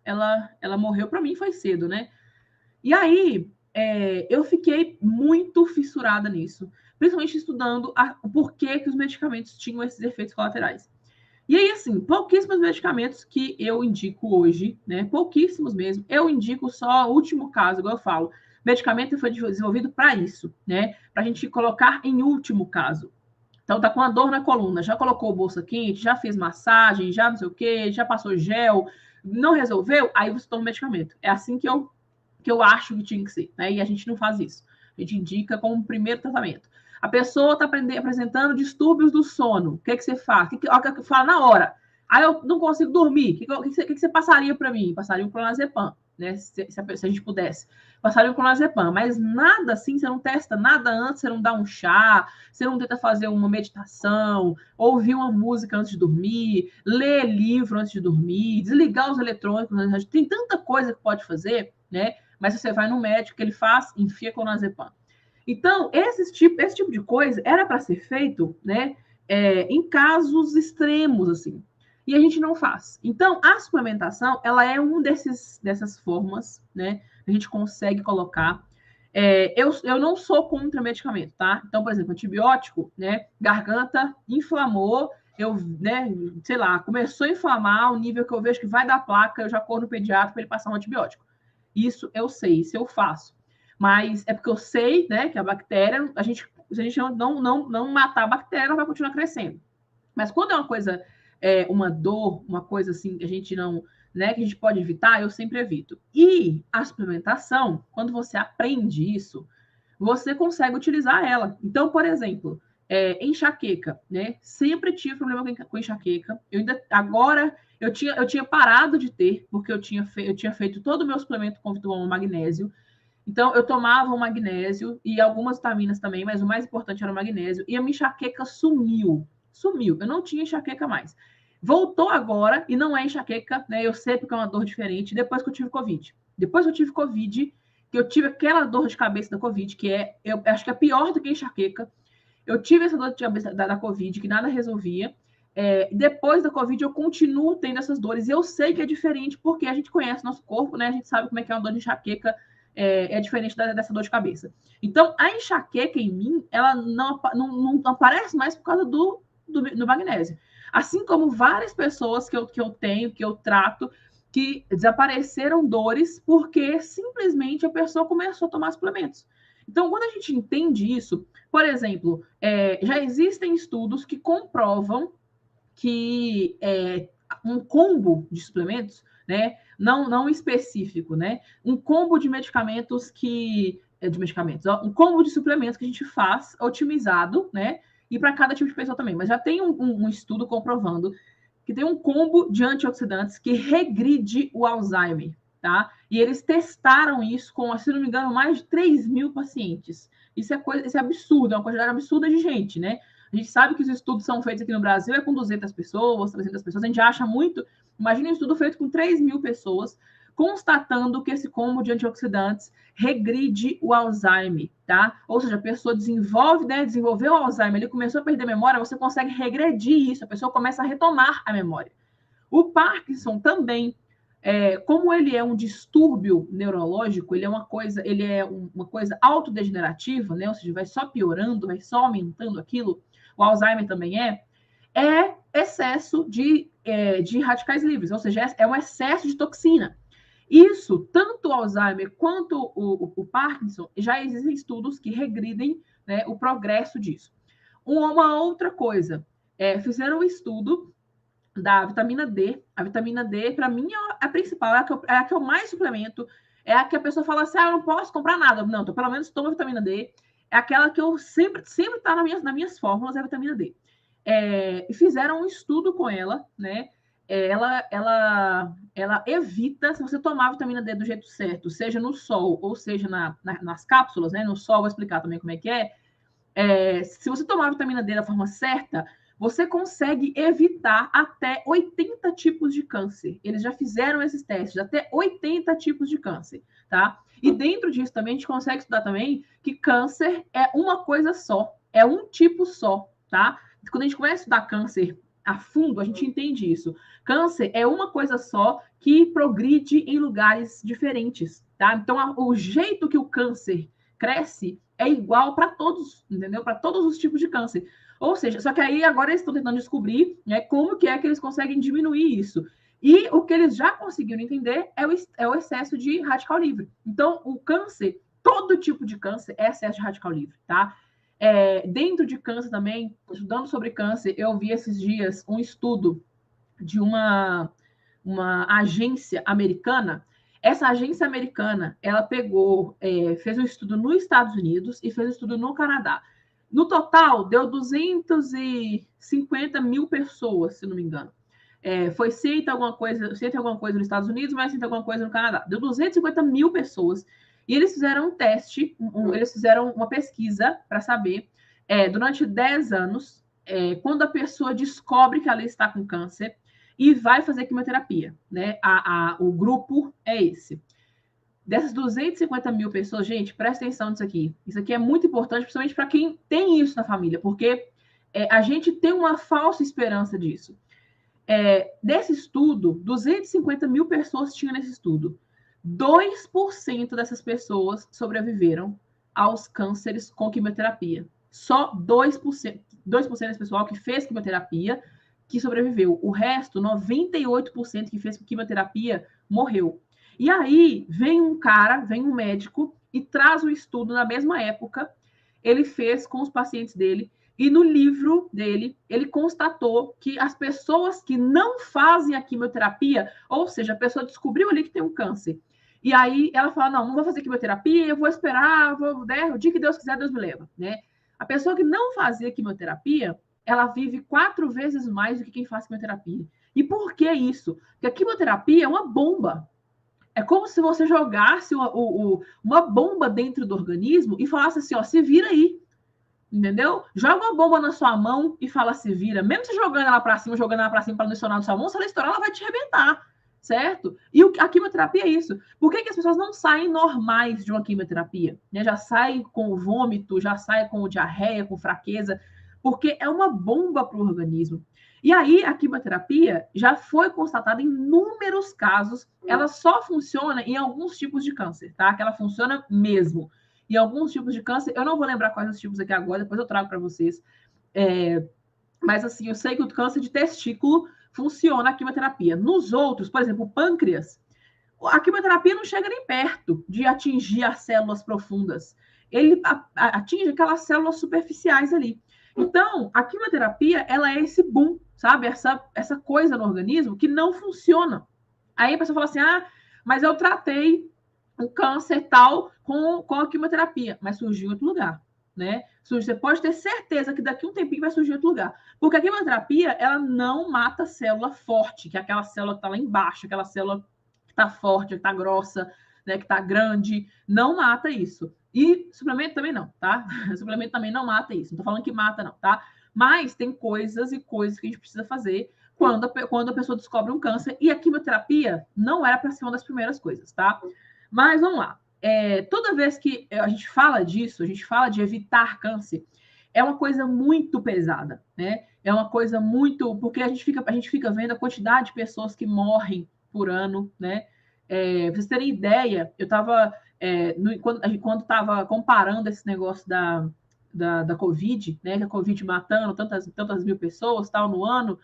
ela morreu. Para mim foi cedo, né? E aí eu fiquei muito fissurada nisso, principalmente estudando o porquê que os medicamentos tinham esses efeitos colaterais. E aí, assim, pouquíssimos medicamentos que eu indico hoje, né? Pouquíssimos mesmo. Eu indico só o último caso, igual eu falo. Medicamento foi desenvolvido para isso, né? Para a gente colocar em último caso. Então, tá com uma dor na coluna, já colocou bolsa quente, já fez massagem, já não sei o quê, já passou gel, Não resolveu? Aí você toma o medicamento. É assim que eu acho que tinha que ser, né? E a gente não faz isso. A gente indica como primeiro tratamento. A pessoa está apresentando distúrbios do sono. O que, é que você faz? O que fala na hora? Aí eu não consigo dormir. O que você passaria para mim? Passaria um clonazepam, né? Se a gente pudesse. Passaria um clonazepam. Mas nada assim, você não testa nada antes, você não dá um chá, você não tenta fazer uma meditação, ouvir uma música antes de dormir, ler livro antes de dormir, desligar os eletrônicos. Tem tanta coisa que pode fazer, né? Mas você vai no médico, que ele faz, enfia clonazepam. Então, esse tipo de coisa era para ser feito, né, em casos extremos, assim. E a gente não faz. Então, a suplementação, ela é dessas formas, né, que a gente consegue colocar. Eu não sou contra medicamento, tá? Então, por exemplo, antibiótico, né, garganta inflamou, né, sei lá, começou a inflamar, o nível que eu vejo que vai dar placa, eu já corro no pediatra para ele passar um antibiótico. Isso eu sei, isso eu faço. Mas é porque eu sei, né, que a bactéria, se a gente não matar a bactéria, ela vai continuar crescendo. Mas quando é uma coisa, uma dor, uma coisa assim que a gente não, né, que a gente pode evitar, eu sempre evito. E a suplementação, quando você aprende isso, você consegue utilizar ela. Então, por exemplo, enxaqueca, né? Sempre tive problema com enxaqueca. Agora eu tinha parado de ter, porque eu tinha feito todo o meu suplemento com vitamina magnésio. Então, eu tomava o magnésio e algumas vitaminas também, mas o mais importante era o magnésio. E a minha enxaqueca sumiu. Sumiu. Eu não tinha enxaqueca mais. Voltou agora, e não é enxaqueca, né? Eu sei porque é uma dor diferente, depois que eu tive Covid. Depois que eu tive Covid, que eu tive aquela dor de cabeça da Covid, eu acho que é pior do que enxaqueca. Eu tive essa dor de cabeça da Covid, que nada resolvia. Depois da Covid, eu continuo tendo essas dores. E eu sei que é diferente, porque a gente conhece nosso corpo, né? A gente sabe como é que é uma dor de enxaqueca, diferente dessa dor de cabeça. Então, a enxaqueca em mim, ela não aparece mais por causa do magnésio. Assim como várias pessoas que eu tenho, que eu trato, que desapareceram dores porque simplesmente a pessoa começou a tomar suplementos. Então, quando a gente entende isso, por exemplo, já existem estudos que comprovam que um combo de suplementos, né, não específico, né, um combo de medicamentos um combo de suplementos que a gente faz otimizado, né, e para cada tipo de pessoa também. Mas já tem um estudo comprovando que tem um combo de antioxidantes que regride o Alzheimer, tá? E eles testaram isso com, se não me engano, mais de 3.000 pacientes. Isso é absurdo, é uma quantidade absurda de gente, né? A gente sabe que os estudos são feitos aqui no Brasil com 200 pessoas, 300 pessoas, a gente acha muito. Imagina um estudo feito com 3.000 pessoas, constatando que esse combo de antioxidantes regride o Alzheimer, tá? Ou seja, a pessoa desenvolveu o Alzheimer, ele começou a perder a memória, você consegue regredir isso, a pessoa começa a retomar a memória. O Parkinson também, como ele é um distúrbio neurológico, ele é uma coisa autodegenerativa, né? Ou seja, vai só piorando, vai só aumentando aquilo. O Alzheimer também é excesso de radicais livres, ou seja, é um excesso de toxina. Isso, tanto o Alzheimer quanto o Parkinson, já existem estudos que regridem, né, o progresso disso. Uma outra coisa, fizeram um estudo da vitamina D. A vitamina D, para mim, é a principal, é a que eu mais suplemento, é a que a pessoa fala assim, eu não posso comprar nada. Não, então pelo menos tomo vitamina D. É aquela que eu sempre está nas minhas fórmulas, é a vitamina D. E fizeram um estudo com ela, né? Ela evita, se você tomar a vitamina D do jeito certo, seja no sol ou seja nas cápsulas, né? No sol, vou explicar também como é que se você tomar a vitamina D da forma certa, você consegue evitar até 80 tipos de câncer. Eles já fizeram esses testes, até 80 tipos de câncer, tá? E dentro disso também a gente consegue estudar também que câncer é uma coisa só, é um tipo só, tá? Quando a gente começa a estudar câncer a fundo, a gente entende isso. Câncer é uma coisa só que progride em lugares diferentes, tá? Então, o jeito que o câncer cresce é igual para todos, entendeu? Para todos os tipos de câncer. Ou seja, só que aí agora eles estão tentando descobrir, né, como que é que eles conseguem diminuir isso. E o que eles já conseguiram entender é o excesso de radical livre. Então, o câncer, todo tipo de câncer é excesso de radical livre, tá? Dentro de câncer também, estudando sobre câncer, eu vi esses dias um estudo de uma uma agência americana. Essa agência americana, ela pegou, fez um estudo nos Estados Unidos e fez um estudo no Canadá. No total, deu 250 mil pessoas, se não me engano. Foi 100 alguma coisa nos Estados Unidos, mais 100 alguma coisa no Canadá. Deu 250 mil pessoas. E eles fizeram um teste, eles fizeram uma pesquisa para saber, durante 10 anos, quando a pessoa descobre que ela está com câncer e vai fazer quimioterapia, né? O grupo é esse. Dessas 250 mil pessoas, gente, presta atenção nisso aqui. Isso aqui é muito importante, principalmente para quem tem isso na família, porque a gente tem uma falsa esperança disso. Desse estudo, 250 mil pessoas tinham nesse estudo. 2% dessas pessoas sobreviveram aos cânceres com quimioterapia. Só 2% desse pessoal que fez quimioterapia que sobreviveu. O resto, 98% que fez quimioterapia, morreu. E aí, vem um médico, e traz o estudo na mesma época, ele fez com os pacientes dele, e no livro dele, ele constatou que as pessoas que não fazem a quimioterapia, ou seja, a pessoa descobriu ali que tem um câncer, e aí ela fala, não vou fazer quimioterapia, eu vou esperar, o dia que Deus quiser, Deus me leva, né? A pessoa que não fazia quimioterapia, ela vive 4 vezes mais do que quem faz quimioterapia. E por que isso? Porque a quimioterapia é uma bomba. É como se você jogasse uma bomba dentro do organismo e falasse assim, ó, se vira aí. Entendeu? Joga uma bomba na sua mão e fala se vira. Mesmo você jogando ela para cima para não estourar na sua mão, se ela estourar, ela vai te arrebentar. Certo? E a quimioterapia é isso. Por que as pessoas não saem normais de uma quimioterapia? Né? Já saem com vômito, já saem com diarreia, com fraqueza, porque é uma bomba para o organismo. E aí, a quimioterapia já foi constatada em inúmeros casos, ela só funciona em alguns tipos de câncer, tá? Que ela funciona mesmo. Em alguns tipos de câncer, eu não vou lembrar quais os tipos aqui agora, depois eu trago para vocês. Mas, assim, eu sei que o câncer de testículo funciona a quimioterapia. Nos outros, por exemplo, o pâncreas, a quimioterapia não chega nem perto de atingir as células profundas. Ele atinge aquelas células superficiais ali. Então, a quimioterapia, ela é esse boom, sabe? Essa coisa no organismo que não funciona. Aí a pessoa fala assim, mas eu tratei um câncer tal com a quimioterapia, mas surgiu em outro lugar, né? Você pode ter certeza que daqui a um tempinho vai surgir em outro lugar. Porque a quimioterapia, ela não mata a célula forte, que é aquela célula que está lá embaixo, aquela célula que está forte, que está grossa, né, que está grande, não mata isso. E suplemento também não, tá? Suplemento também não mata isso. Não tô falando que mata, não, tá? Mas tem coisas e coisas que a gente precisa fazer quando a pessoa descobre um câncer. E a quimioterapia não era para ser uma das primeiras coisas, tá? Mas vamos lá. Toda vez que a gente fala disso, a gente fala de evitar câncer, é uma coisa muito pesada, né? É uma coisa muito... Porque a gente fica vendo a quantidade de pessoas que morrem por ano, né? Pra vocês terem ideia, eu estava... quando estava comparando esse negócio da Covid, né? Que a Covid matando tantas mil pessoas, tal, no ano,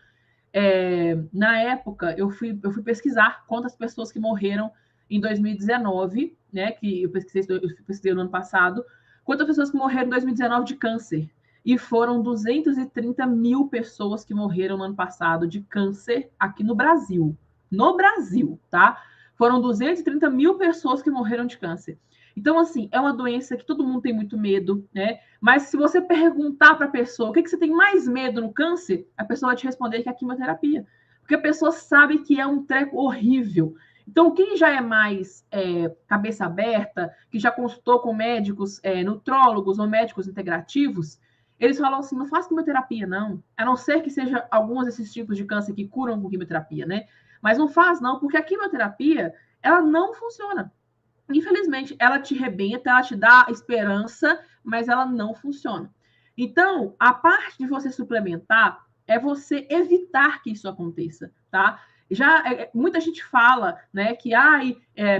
na época, eu fui pesquisar quantas pessoas que morreram em 2019, né, que eu pesquisei no ano passado, quantas pessoas que morreram em 2019 de câncer. E foram 230 mil pessoas que morreram no ano passado de câncer aqui no Brasil. No Brasil, tá? Foram 230 mil pessoas que morreram de câncer. Então, assim, é uma doença que todo mundo tem muito medo, né? Mas se você perguntar para a pessoa o que você tem mais medo no câncer, a pessoa vai te responder que é a quimioterapia. Porque a pessoa sabe que é um treco horrível. Então, quem já é mais cabeça aberta, que já consultou com médicos nutrólogos ou médicos integrativos, eles falam assim, não faça quimioterapia, não. A não ser que seja alguns desses tipos de câncer que curam com quimioterapia, né? Mas não faz, não, porque a quimioterapia, ela não funciona. Infelizmente, ela te rebenta, ela te dá esperança, mas ela não funciona. Então, a parte de você suplementar é você evitar que isso aconteça, tá? Muita gente fala, né, que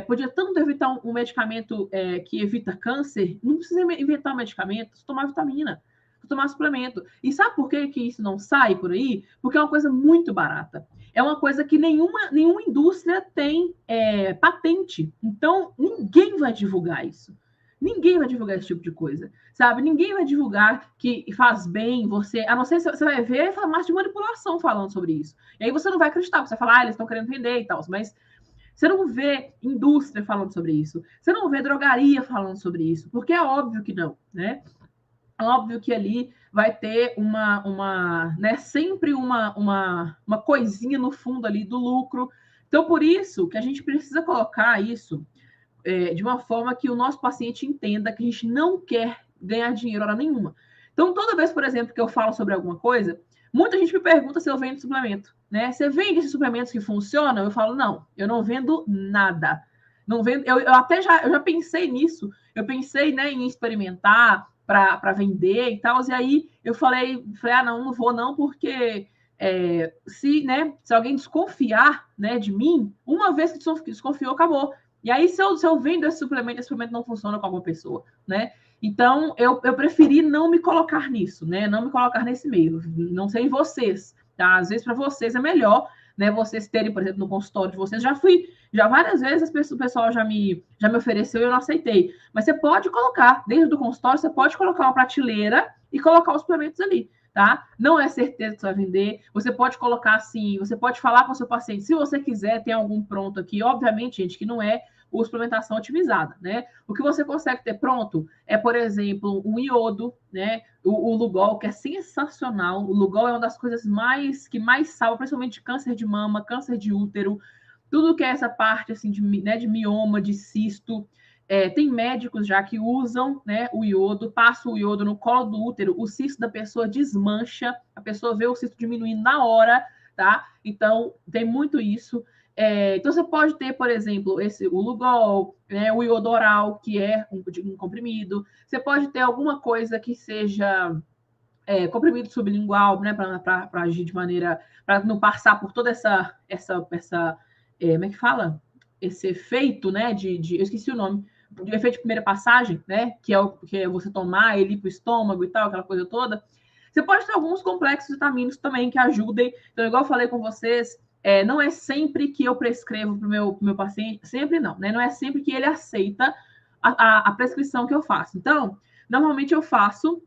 podia tanto evitar um medicamento que evita câncer, não precisa inventar um medicamento, só tomar vitamina, só tomar suplemento. E sabe por que isso não sai por aí? Porque é uma coisa muito barata. É uma coisa que nenhuma indústria tem patente. Então, ninguém vai divulgar isso. Ninguém vai divulgar esse tipo de coisa, sabe? Ninguém vai divulgar que faz bem você, a não ser se você vai ver farmácia de manipulação falando sobre isso. E aí você não vai acreditar, você vai falar, eles estão querendo vender e tal, mas você não vê indústria falando sobre isso, você não vê drogaria falando sobre isso, porque é óbvio que não, né? Óbvio que ali vai ter né, sempre uma coisinha no fundo ali do lucro. Então, por isso que a gente precisa colocar isso de uma forma que o nosso paciente entenda que a gente não quer ganhar dinheiro hora nenhuma. Então, toda vez, por exemplo, que eu falo sobre alguma coisa, muita gente me pergunta se eu vendo suplemento, né? Você vende esses suplementos que funcionam? Eu falo, não, eu não vendo nada. Não vendo, eu até já pensei nisso, eu pensei, né, em experimentar para vender e tal, e aí eu falei, não vou não, porque se alguém desconfiar, né, de mim, uma vez que desconfiou, acabou. E aí, se eu vendo esse suplemento não funciona com alguma pessoa, né? Então, eu preferi não me colocar nisso, né? Não me colocar nesse meio. Não sei vocês, tá? Às vezes, para vocês é melhor, né? Vocês terem, por exemplo, no consultório de vocês, já várias vezes o pessoal já me ofereceu e eu não aceitei. Mas você pode colocar, dentro do consultório, você pode colocar uma prateleira e colocar os suplementos ali. Tá? Não é certeza que você vai vender. Você pode colocar assim, você pode falar com o seu paciente, se você quiser, tem algum pronto aqui. Obviamente, gente, que não é a suplementação otimizada, né? O que você consegue ter pronto é, por exemplo, um iodo, né? O Lugol, que é sensacional. O Lugol é uma das coisas que mais salva, principalmente de câncer de mama, câncer de útero, tudo que é essa parte assim de mioma, de cisto. Tem médicos já que usam, né, o iodo, passa o iodo no colo do útero, o cisto da pessoa desmancha, a pessoa vê o cisto diminuindo na hora, tá? Então, tem muito isso. Então, você pode ter, por exemplo, o Lugol, né, o iodo oral, que é um comprimido. Você pode ter alguma coisa que seja comprimido sublingual, né, para agir de maneira, para não passar por toda essa como é que fala? Esse efeito, né, eu esqueci o nome, de efeito de primeira passagem, né, que é você tomar ele para o estômago e tal, aquela coisa toda. Você pode ter alguns complexos vitamínicos também que ajudem. Então, igual eu falei com vocês, não é sempre que eu prescrevo para o meu paciente, sempre não, né? Não é sempre que ele aceita a prescrição que eu faço. Então, normalmente eu faço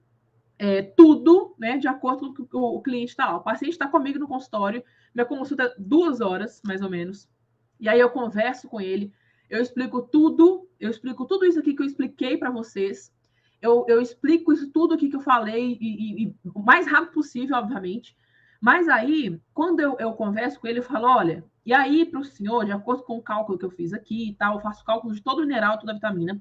tudo, né, de acordo com o que o cliente está lá. O paciente está comigo no consultório, minha consulta é 2 horas, mais ou menos. E aí eu converso com ele, eu explico tudo isso aqui que eu expliquei para vocês. Eu explico isso tudo aqui que eu falei, e o mais rápido possível, obviamente. Mas aí, quando eu converso com ele, eu falo, olha, e aí para o senhor, de acordo com o cálculo que eu fiz aqui e tal, eu faço cálculo de todo o mineral, toda a vitamina.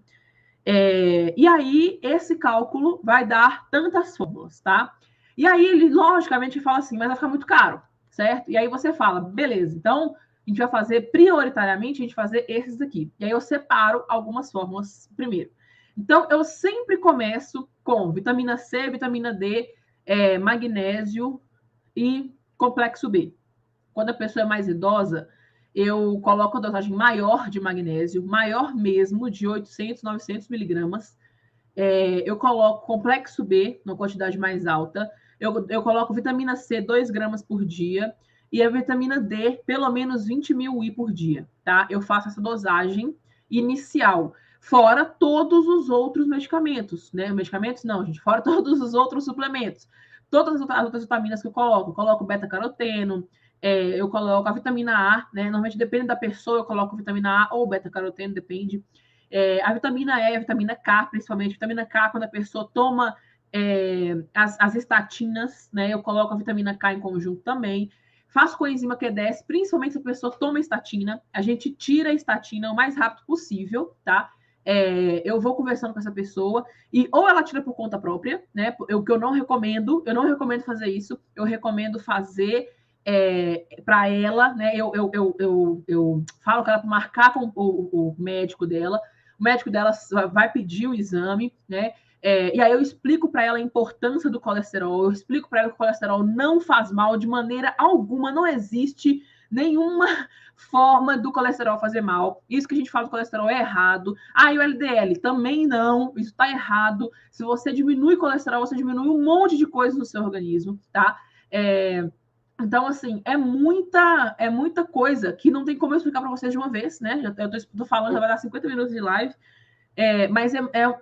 E aí, esse cálculo vai dar tantas fórmulas, tá? E aí, ele, logicamente, fala assim, mas vai ficar muito caro, certo? E aí você fala, beleza, então a gente vai fazer prioritariamente, a gente vai fazer esses aqui. E aí eu separo algumas fórmulas primeiro. Então, eu sempre começo com vitamina C, vitamina D, magnésio e complexo B. Quando a pessoa é mais idosa, eu coloco a dosagem maior de magnésio, maior mesmo, de 800, 900 miligramas. Eu coloco complexo B, numa quantidade mais alta. Eu coloco vitamina C, 2 gramas por dia. E a vitamina D, pelo menos 20 mil UI por dia, tá? Eu faço essa dosagem inicial. Fora todos os outros medicamentos, né? Medicamentos não, gente. Fora todos os outros suplementos. Todas as outras vitaminas que eu coloco beta-caroteno, eu coloco a vitamina A, né? Normalmente depende da pessoa, eu coloco vitamina A ou beta-caroteno, depende. A vitamina E, a vitamina K, principalmente. Vitamina K, quando a pessoa toma as estatinas, né? Eu coloco a vitamina K em conjunto também. Faço coenzima Q10, principalmente se a pessoa toma estatina. A gente tira a estatina o mais rápido possível, tá? Eu vou conversando com essa pessoa e ou ela tira por conta própria, né? O que eu não recomendo fazer isso. Eu recomendo fazer para ela, né? Eu falo com ela para marcar com o médico dela. O médico dela vai pedir o exame, né? E aí eu explico para ela a importância do colesterol, eu explico para ela que o colesterol não faz mal de maneira alguma, não existe nenhuma forma do colesterol fazer mal. Isso que a gente fala do colesterol é errado. E o LDL também não, isso está errado. Se você diminui o colesterol, você diminui um monte de coisas no seu organismo, tá? Então, assim, é muita coisa que não tem como eu explicar para vocês de uma vez, né? Eu tô falando, já vai dar 50 minutos de live. Mas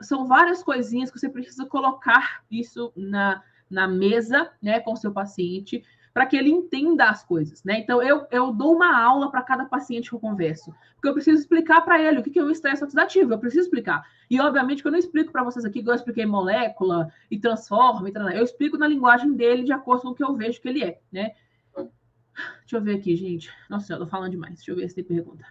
são várias coisinhas que você precisa colocar isso na mesa, né, com o seu paciente, para que ele entenda as coisas, né? Então, eu dou uma aula para cada paciente que eu converso, porque eu preciso explicar para ele o que é o estresse oxidativo, eu preciso explicar. E, obviamente, que eu não explico para vocês aqui, igual eu expliquei molécula e transforma, eu explico na linguagem dele, de acordo com o que eu vejo que ele é, né? Deixa eu ver aqui, gente. Nossa, eu tô falando demais. Deixa eu ver se tem pergunta.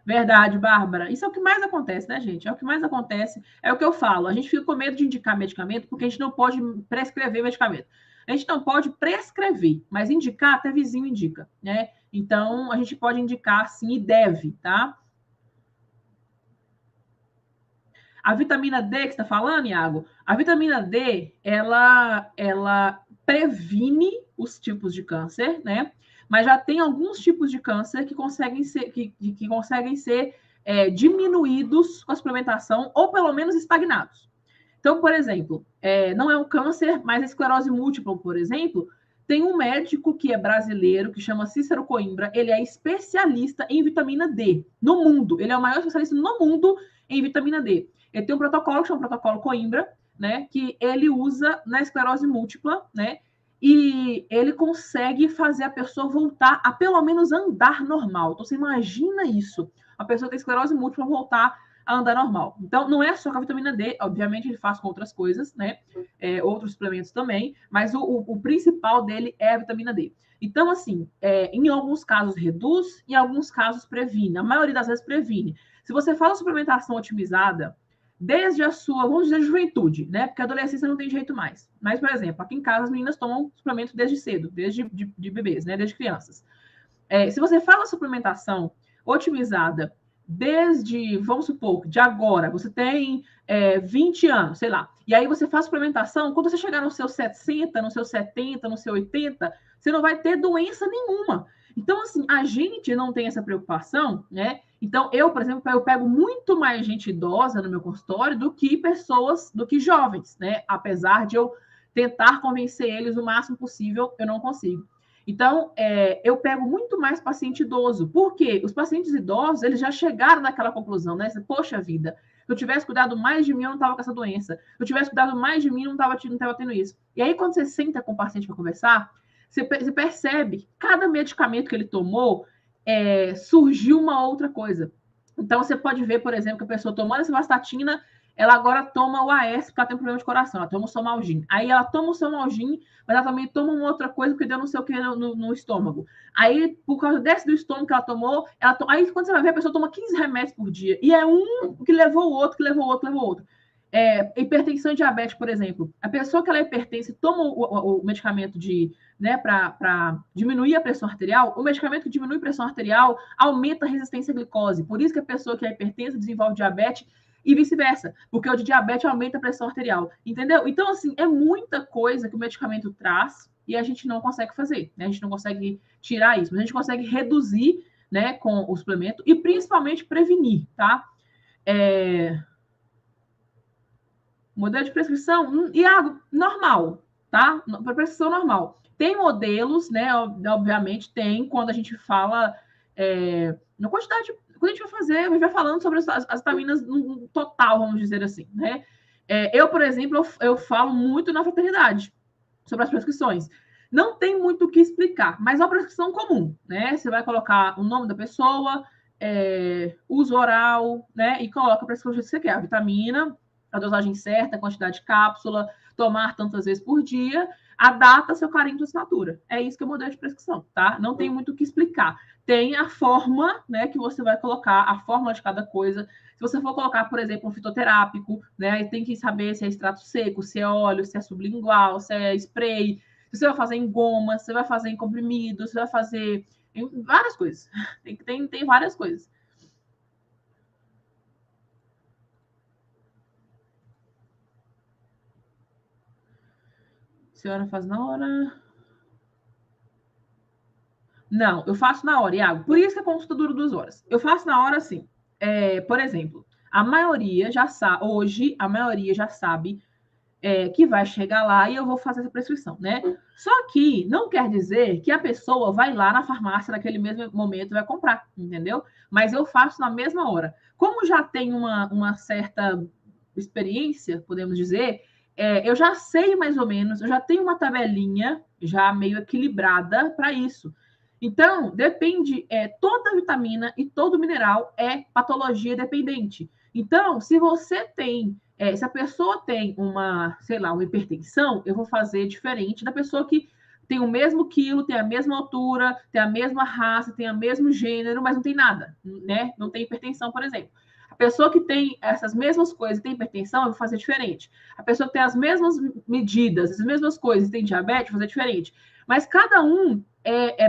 Verdade, Bárbara. Isso é o que mais acontece, né, gente? É o que mais acontece. É o que eu falo. A gente fica com medo de indicar medicamento porque a gente não pode prescrever medicamento. A gente não pode prescrever, mas indicar até vizinho indica, né? Então, a gente pode indicar sim e deve, tá? A vitamina D que você está falando, Iago, a vitamina D, ela previne os tipos de câncer, né? Mas já tem alguns tipos de câncer que conseguem ser, que conseguem ser diminuídos com a suplementação ou pelo menos estagnados. Então, por exemplo, não é um câncer, mas a esclerose múltipla, por exemplo, tem um médico que é brasileiro, que chama Cícero Coimbra, ele é especialista em vitamina D no mundo. Ele é o maior especialista no mundo em vitamina D. Ele tem um protocolo que chama protocolo Coimbra, né, que ele usa na esclerose múltipla, né, e ele consegue fazer a pessoa voltar a pelo menos andar normal. Então, você imagina isso, a pessoa que tem esclerose múltipla voltar a andar normal. Então, não é só com a vitamina D, obviamente ele faz com outras coisas, né, outros suplementos também, mas o principal dele é a vitamina D. Então, assim, em alguns casos reduz, em alguns casos previne. A maioria das vezes previne. Se você faz a suplementação otimizada, desde a sua, vamos dizer, juventude, né? Porque a adolescência não tem jeito mais. Mas, por exemplo, aqui em casa as meninas tomam suplemento desde cedo, desde de bebês, né? Desde crianças. Se você faz a suplementação otimizada desde, vamos supor, de agora, você tem 20 anos, sei lá, e aí você faz suplementação, quando você chegar no seu 60, no seu 70, no seu 80, você não vai ter doença nenhuma. Então, assim, a gente não tem essa preocupação, né? Então, eu, por exemplo, eu pego muito mais gente idosa no meu consultório do que pessoas, do que jovens, né? Apesar de eu tentar convencer eles o máximo possível, eu não consigo. Então, eu pego muito mais paciente idoso, porque os pacientes idosos, eles já chegaram naquela conclusão, né? Poxa vida, se eu tivesse cuidado mais de mim, eu não estava com essa doença. Se eu tivesse cuidado mais de mim, eu não estava tendo isso. E aí, quando você senta com o paciente para conversar, você percebe que cada medicamento que ele tomou surgiu uma outra coisa. Então, você pode ver, por exemplo, que a pessoa tomando essa vastatina, ela agora toma o AS porque ela tem um problema de coração, ela toma o Somalgin. Aí ela toma o Somalgin, mas ela também toma uma outra coisa porque deu não sei o que no estômago. Aí, por causa desse do estômago que ela tomou, aí quando você vai ver, a pessoa toma 15 remédios por dia. E é um que levou o outro, que levou o outro, que levou o outro. Hipertensão e diabetes, por exemplo. A pessoa que ela é hipertensa toma o medicamento né, para diminuir a pressão arterial, o medicamento que diminui a pressão arterial aumenta a resistência à glicose. Por isso que a pessoa que é hipertensa desenvolve diabetes e vice-versa, porque o de diabetes aumenta a pressão arterial, entendeu? Então, assim, é muita coisa que o medicamento traz e a gente não consegue fazer, né? A gente não consegue tirar isso, mas a gente consegue reduzir, né, com o suplemento e principalmente prevenir, tá? Modelo de prescrição, Iago, normal, tá? Para prescrição normal. Tem modelos, né? Obviamente tem, quando a gente fala na quantidade, quando a gente vai fazer, a gente vai falando sobre as vitaminas no total, vamos dizer assim, né? Eu, por exemplo, eu falo muito na fraternidade sobre as prescrições. Não tem muito o que explicar, mas é uma prescrição comum, né? Você vai colocar o nome da pessoa, uso oral, né? E coloca a prescrição que você quer, a vitamina, a dosagem certa, a quantidade de cápsula, tomar tantas vezes por dia, a data, seu carimbo de assinatura. É isso que é o modelo de prescrição, tá? Não tem muito o que explicar. Tem a forma, né, que você vai colocar, a fórmula de cada coisa. Se você for colocar, por exemplo, um fitoterápico, né, aí tem que saber se é extrato seco, se é óleo, se é sublingual, se é spray, se você vai fazer em goma, se você vai fazer em comprimido, se vai fazer em várias coisas. Tem várias coisas. A senhora faz na hora. Não, eu faço na hora, Iago. Por isso que a consulta dura 2 horas. Eu faço na hora, assim. Por exemplo, a maioria já sabe, hoje, a maioria já sabe que vai chegar lá e eu vou fazer essa prescrição, né? Só que não quer dizer que a pessoa vai lá na farmácia naquele mesmo momento e vai comprar, entendeu? Mas eu faço na mesma hora. Como já tem uma certa experiência, podemos dizer, eu já sei mais ou menos, eu já tenho uma tabelinha já meio equilibrada para isso. Então, depende, toda vitamina e todo mineral é patologia dependente. Então, se você tem, se a pessoa tem uma, sei lá, uma hipertensão, eu vou fazer diferente da pessoa que tem o mesmo quilo, tem a mesma altura, tem a mesma raça, tem o mesmo gênero, mas não tem nada, né? Não tem hipertensão, por exemplo. A pessoa que tem essas mesmas coisas e tem hipertensão, eu vou fazer diferente. A pessoa que tem as mesmas medidas, as mesmas coisas e tem diabetes, eu vou fazer diferente. Mas cada um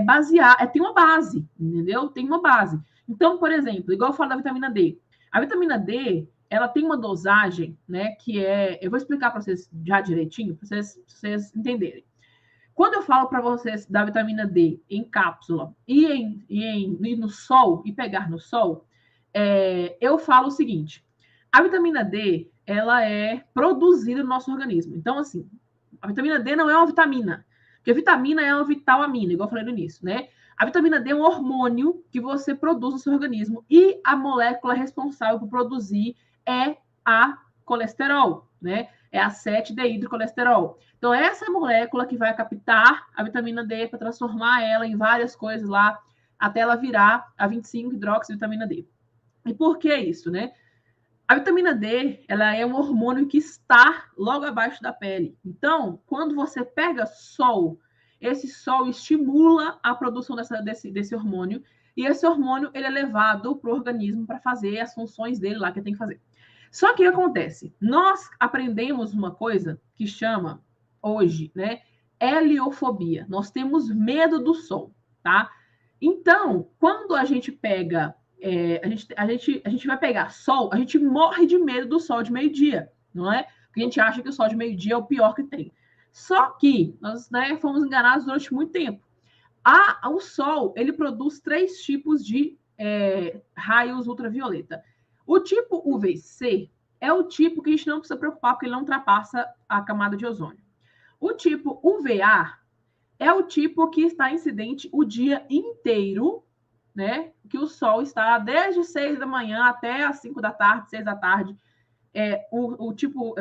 baseado, tem uma base, entendeu? Tem uma base. Então, por exemplo, igual eu falo da vitamina D. A vitamina D, ela tem uma dosagem, né, que eu vou explicar para vocês já direitinho, para vocês entenderem. Quando eu falo para vocês da vitamina D em cápsula e ir no sol, e pegar no sol, eu falo o seguinte, a vitamina D, ela é produzida no nosso organismo. Então, assim, a vitamina D não é uma vitamina, porque a vitamina é uma vitalamina, igual eu falei no início, né? A vitamina D é um hormônio que você produz no seu organismo e a molécula responsável por produzir é a colesterol, né? É a 7-deidrocolesterol. Então, essa molécula que vai captar a vitamina D para transformar ela em várias coisas lá, até ela virar a 25-hidroxivitamina D. E por que isso, né? A vitamina D, ela é um hormônio que está logo abaixo da pele. Então, quando você pega sol, esse sol estimula a produção desse hormônio, e esse hormônio ele é levado para o organismo para fazer as funções dele lá que tem que fazer. Só que o que acontece? Nós aprendemos uma coisa que chama, hoje, né, heliofobia. Nós temos medo do sol, tá? Então, quando a gente pega a gente vai pegar sol, a gente morre de medo do sol de meio-dia, não é? Porque a gente acha que o sol de meio-dia é o pior que tem. Só que nós, né, fomos enganados durante muito tempo. O sol, ele produz 3 tipos de raios ultravioleta. O tipo UVC é o tipo que a gente não precisa preocupar, porque ele não ultrapassa a camada de ozônio. O tipo UVA é o tipo que está incidente o dia inteiro, né? Que o sol está desde 6 da manhã até as 5 da tarde, 6 da tarde. É o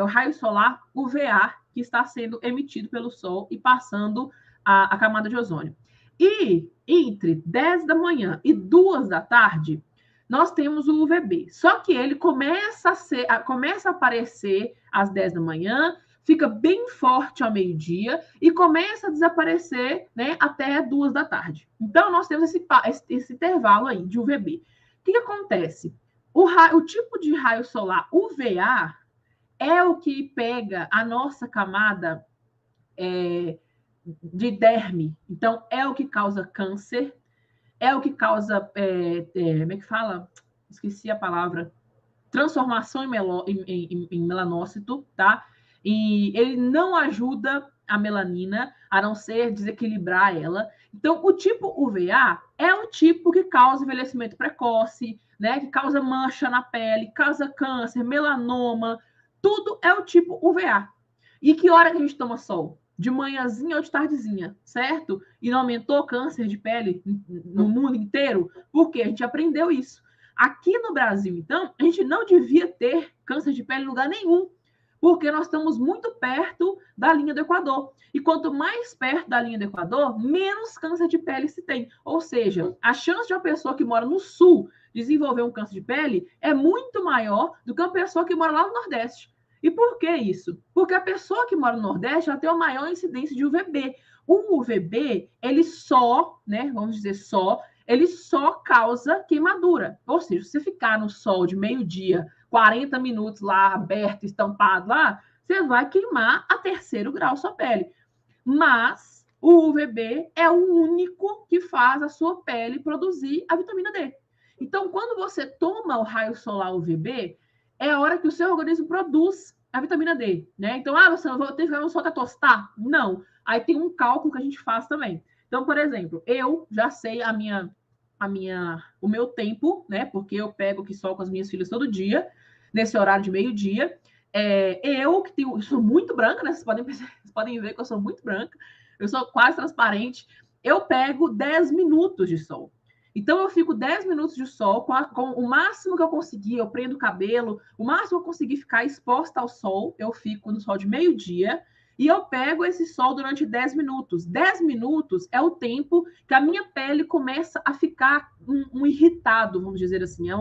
raio solar UVA que está sendo emitido pelo sol e passando a camada de ozônio. E entre 10 da manhã e 2 da tarde, nós temos o UVB. Só que ele começa a aparecer às 10 da manhã, fica bem forte ao meio-dia e começa a desaparecer, né, até 2 da tarde. Então, nós temos esse intervalo aí de UVB. O que acontece? O tipo de raio solar UVA é o que pega a nossa camada de derme. Então, é o que causa câncer, é o que causa, como é que fala? Esqueci a palavra. Transformação em melanócito, tá? E ele não ajuda a melanina, a não ser desequilibrar ela. Então, o tipo UVA é o tipo que causa envelhecimento precoce, né? Que causa mancha na pele, causa câncer, melanoma, tudo é o tipo UVA. E que hora que a gente toma sol? De manhãzinha ou de tardezinha, certo? E não aumentou câncer de pele no mundo inteiro? Porque a gente aprendeu isso. Aqui no Brasil, então, a gente não devia ter câncer de pele em lugar nenhum, porque nós estamos muito perto da linha do Equador. E quanto mais perto da linha do Equador, menos câncer de pele se tem. Ou seja, a chance de uma pessoa que mora no sul desenvolver um câncer de pele é muito maior do que uma pessoa que mora lá no Nordeste. E por que isso? Porque a pessoa que mora no Nordeste já tem uma maior incidência de UVB. O UVB, ele só, né, vamos dizer só, ele só causa queimadura. Ou seja, se você ficar no sol de meio-dia, 40 minutos lá, aberto, estampado lá, você vai queimar a 3º grau sua pele. Mas o UVB é o único que faz a sua pele produzir a vitamina D. Então, quando você toma o raio solar UVB, é a hora que o seu organismo produz a vitamina D, né? Então, você não vai ter que ficar no sol até tostar? Não. Aí tem um cálculo que a gente faz também. Então, por exemplo, eu já sei o meu tempo, né? Porque eu pego que sol com as minhas filhas todo dia, nesse horário de meio-dia. eu sou muito branca, né? Vocês podem ver que eu sou muito branca, eu sou quase transparente. Eu pego 10 minutos de sol. Então, eu fico 10 minutos de sol, com o máximo que eu conseguir, eu prendo o cabelo, o máximo que eu conseguir ficar exposta ao sol, eu fico no sol de meio-dia, e eu pego esse sol durante 10 minutos. 10 minutos é o tempo que a minha pele começa a ficar um irritado, vamos dizer assim.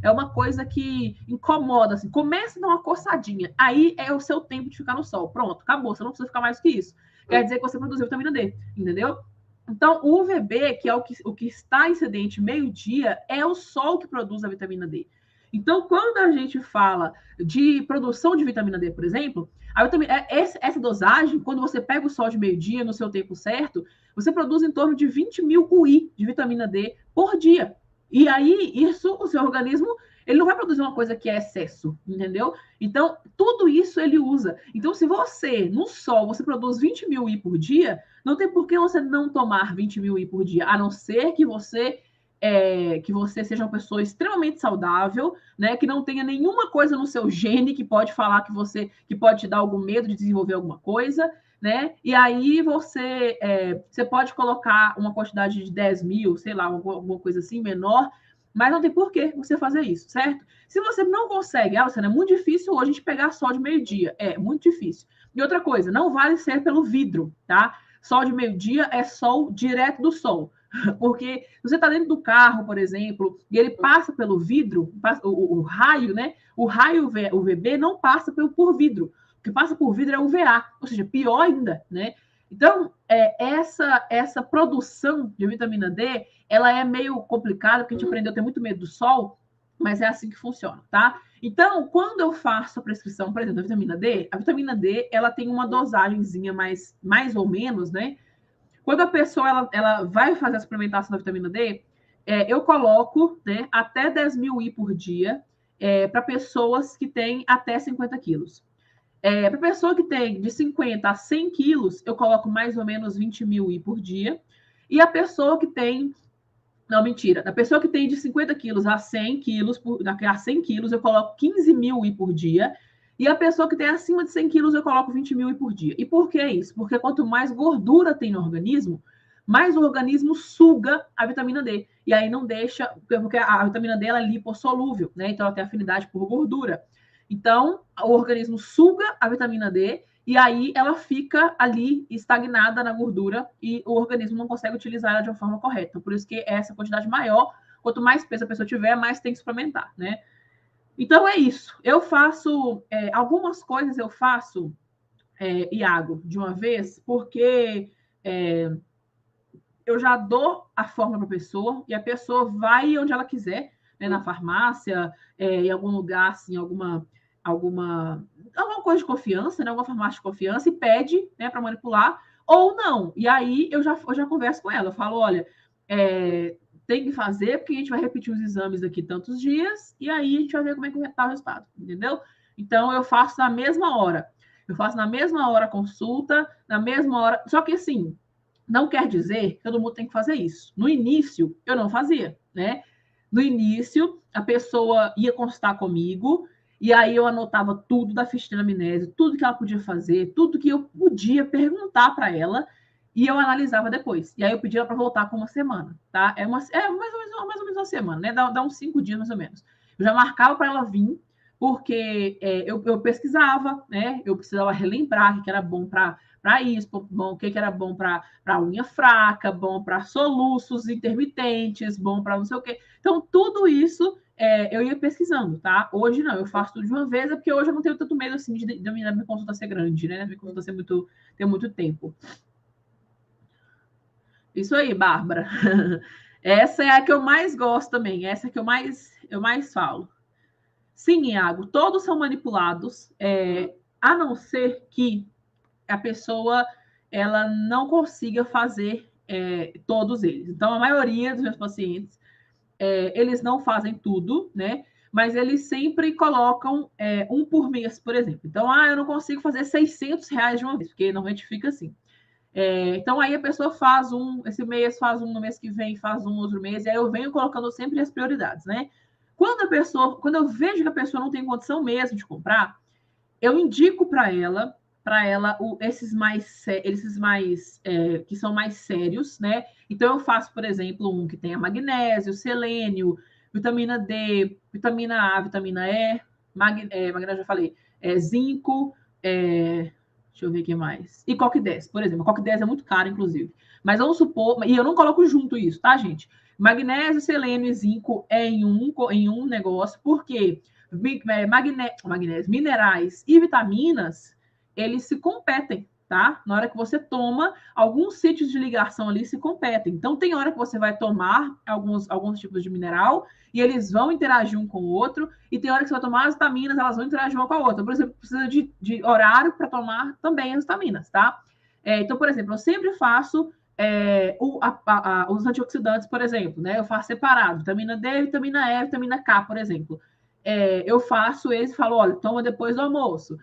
É uma coisa que incomoda, assim. Começa a dar uma coçadinha. Aí é o seu tempo de ficar no sol. Pronto, acabou. Você não precisa ficar mais do que isso. Quer dizer que você produziu vitamina D, entendeu? Então, o UVB, que é o que está incidente meio-dia, é o sol que produz a vitamina D. Então, quando a gente fala de produção de vitamina D, por exemplo, essa dosagem, quando você pega o sol de meio-dia no seu tempo certo, você produz em torno de 20 mil UI de vitamina D por dia. E aí, isso, o seu organismo, ele não vai produzir uma coisa que é excesso, entendeu? Então, tudo isso ele usa. Então, se você, no sol, você produz 20 mil UI por dia, não tem por que você não tomar 20 mil UI por dia, a não ser que você seja uma pessoa extremamente saudável, né, que não tenha nenhuma coisa no seu gene que pode falar que pode te dar algum medo de desenvolver alguma coisa, né? E aí você pode colocar uma quantidade de 10 mil, sei lá, alguma coisa assim, menor, mas não tem por que você fazer isso, certo? Se você não consegue, é muito difícil hoje a gente pegar sol de meio-dia, é muito difícil. E outra coisa, não vale ser pelo vidro, tá? Sol de meio-dia é sol direto do sol. Porque se você está dentro do carro, por exemplo, e ele passa pelo vidro, o raio, né? O raio UVB não passa por vidro. O que passa por vidro é UVA, ou seja, pior ainda, né? Então, essa produção de vitamina D, ela é meio complicada, porque a gente aprendeu a ter muito medo do sol, mas é assim que funciona, tá? Então, quando eu faço a prescrição, por exemplo, da vitamina D, a vitamina D, ela tem uma dosagenzinha mais ou menos, né? Quando a pessoa ela vai fazer a suplementação da vitamina D, eu coloco, né, até 10 mil I por dia para pessoas que têm até 50 quilos. Para pessoa que tem de 50 a 100 quilos, eu coloco mais ou menos 20 mil I por dia. E a pessoa que tem. Não, mentira. A pessoa que tem de 50 quilos a 100 quilos, eu coloco 15 mil I por dia. E a pessoa que tem acima de 100 quilos, eu coloco 20 mil I por dia. E por que isso? Porque quanto mais gordura tem no organismo, mais o organismo suga a vitamina D. E aí não deixa, porque a vitamina D ela é lipossolúvel, né? Então ela tem afinidade por gordura. Então, o organismo suga a vitamina D e aí ela fica ali estagnada na gordura e o organismo não consegue utilizar ela de uma forma correta. Por isso que essa quantidade maior, quanto mais peso a pessoa tiver, mais tem que suplementar, né? Então é isso. Eu faço algumas coisas Iago, de uma vez, porque eu já dou a fórmula para a pessoa e a pessoa vai onde ela quiser, né, na farmácia, em algum lugar, assim, alguma coisa de confiança, né, alguma farmácia de confiança, e pede, né, para manipular, ou não. E aí eu já converso com ela, eu falo, olha, tem que fazer, porque a gente vai repetir os exames daqui tantos dias, e aí a gente vai ver como é que está o resultado, entendeu? Então, eu faço na mesma hora. Eu faço na mesma hora a consulta, na mesma hora. Só que, assim, não quer dizer que todo mundo tem que fazer isso. No início, eu não fazia, né? No início, a pessoa ia consultar comigo, e aí eu anotava tudo da ficha de anamnese, tudo que ela podia fazer, tudo que eu podia perguntar para ela, e eu analisava depois. E aí eu pedia para voltar com uma semana, tá? Mais ou menos uma semana, né? Dá uns 5 dias, mais ou menos. Eu já marcava para ela vir, porque eu pesquisava, né? Eu precisava relembrar o que era bom para isso, bom, o que era bom para unha fraca, bom para soluços intermitentes, bom para não sei o quê. Então, tudo isso eu ia pesquisando, tá? Hoje não, eu faço tudo de uma vez, porque hoje eu não tenho tanto medo assim de minha consulta ser grande, né? Minha consulta ter muito tempo. Isso aí, Bárbara. Essa é a que eu mais gosto também, essa é a que eu mais falo. Sim, Iago, todos são manipulados, a não ser que a pessoa ela não consiga fazer todos eles. Então, a maioria dos meus pacientes, eles não fazem tudo, né? Mas eles sempre colocam um por mês, por exemplo. Então, eu não consigo fazer R$600 de uma vez, porque normalmente fica assim. Então, aí a pessoa faz esse mês, faz no mês que vem, faz outro mês, e aí eu venho colocando sempre as prioridades, né? Quando eu vejo que a pessoa não tem condição mesmo de comprar, eu indico para ela esses que são mais sérios, né? Então eu faço, por exemplo, um que tenha magnésio, selênio, vitamina D, vitamina A, vitamina E, magnésio já falei, zinco, deixa eu ver o que mais. E COQ10, por exemplo. COQ10 é muito caro, inclusive. Mas vamos supor, e eu não coloco junto isso, tá, gente? Magnésio, selênio e zinco em um negócio, porque magnésio, minerais e vitaminas, eles se competem, tá? Na hora que você toma, alguns sítios de ligação ali se competem. Então, tem hora que você vai tomar alguns tipos de mineral e eles vão interagir um com o outro, e tem hora que você vai tomar as vitaminas, elas vão interagir uma com a outra. Por exemplo, precisa de horário para tomar também as vitaminas, tá? Então, por exemplo, eu sempre faço os antioxidantes, por exemplo, né? Eu faço separado, vitamina D, vitamina E, vitamina K, por exemplo. Eu faço eles e falo, olha, toma depois do almoço.